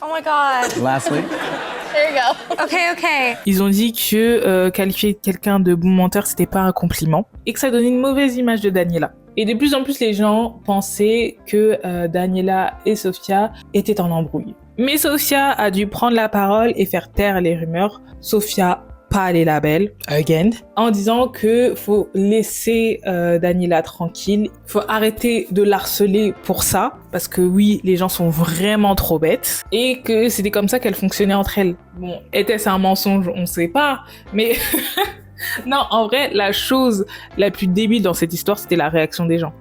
Speaker 5: Oh my god.
Speaker 15: Lastly.
Speaker 2: There you go.
Speaker 5: Okay.
Speaker 1: Ils ont dit que qualifier quelqu'un de bon menteur, c'était pas un compliment et que ça donnait une mauvaise image de Daniela. Et de plus en plus, les gens pensaient que Daniela et Sophia étaient en embrouille. Mais Sophia a dû prendre la parole et faire taire les rumeurs. Sophia, pas les labels, again, en disant que faut laisser Daniela tranquille. Faut arrêter de l'harceler pour ça, parce que oui, les gens sont vraiment trop bêtes. Et que c'était comme ça qu'elles fonctionnaient entre elles. Bon, était-ce un mensonge? On sait pas, mais... Non, en vrai, la chose la plus débile dans cette histoire, c'était la réaction des gens,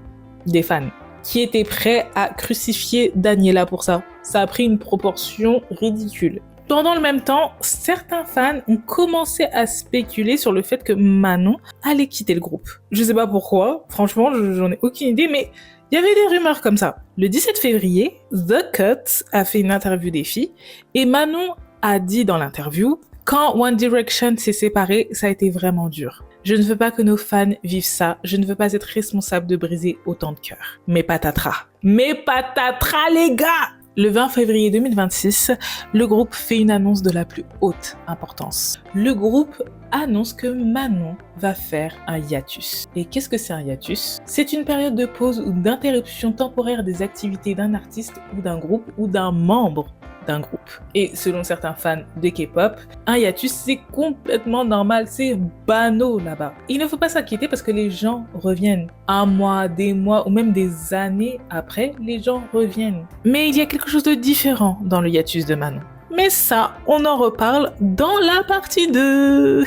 Speaker 1: des fans, qui étaient prêts à crucifier Daniela pour ça. Ça a pris une proportion ridicule. Pendant le même temps, certains fans ont commencé à spéculer sur le fait que Manon allait quitter le groupe. Je sais pas pourquoi, franchement, j'en ai aucune idée, mais il y avait des rumeurs comme ça. Le 17 février, The Cut a fait une interview des filles, et Manon a dit dans l'interview: quand One Direction s'est séparé, ça a été vraiment dur. Je ne veux pas que nos fans vivent ça. Je ne veux pas être responsable de briser autant de cœurs. Mais patatras. Mais patatras, les gars! Le 20 février 2026, le groupe fait une annonce de la plus haute importance. Le groupe annonce que Manon va faire un hiatus. Et qu'est-ce que c'est un hiatus? C'est une période de pause ou d'interruption temporaire des activités d'un artiste ou d'un groupe ou d'un membre d'un groupe. Et selon certains fans de K-pop, un hiatus c'est complètement normal, c'est banal là-bas. Il ne faut pas s'inquiéter parce que les gens reviennent. 1 mois, des mois ou même des années après, les gens reviennent. Mais il y a quelque chose de différent dans le hiatus de Manon. Mais ça, on en reparle dans la partie 2.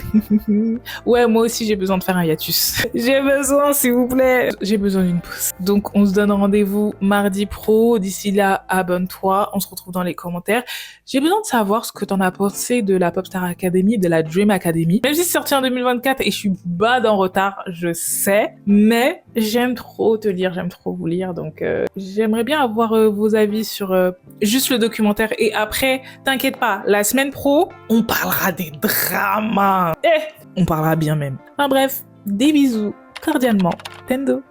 Speaker 1: Ouais, moi aussi, j'ai besoin de faire un hiatus. J'ai besoin, s'il vous plaît. J'ai besoin d'une pause. Donc, on se donne rendez-vous mardi pro. D'ici là, abonne-toi. On se retrouve dans les commentaires. J'ai besoin de savoir ce que t'en as pensé de la Popstar Academy, de la Dream Academy. Même si c'est sorti en 2024 et je suis bad en retard, je sais. Mais j'aime trop te lire, j'aime trop vous lire. Donc, j'aimerais bien avoir vos avis sur juste le documentaire. Et après, t'inquiète pas, la semaine pro, on parlera des dramas. On parlera bien même. Enfin bref, des bisous, cordialement, Tendo.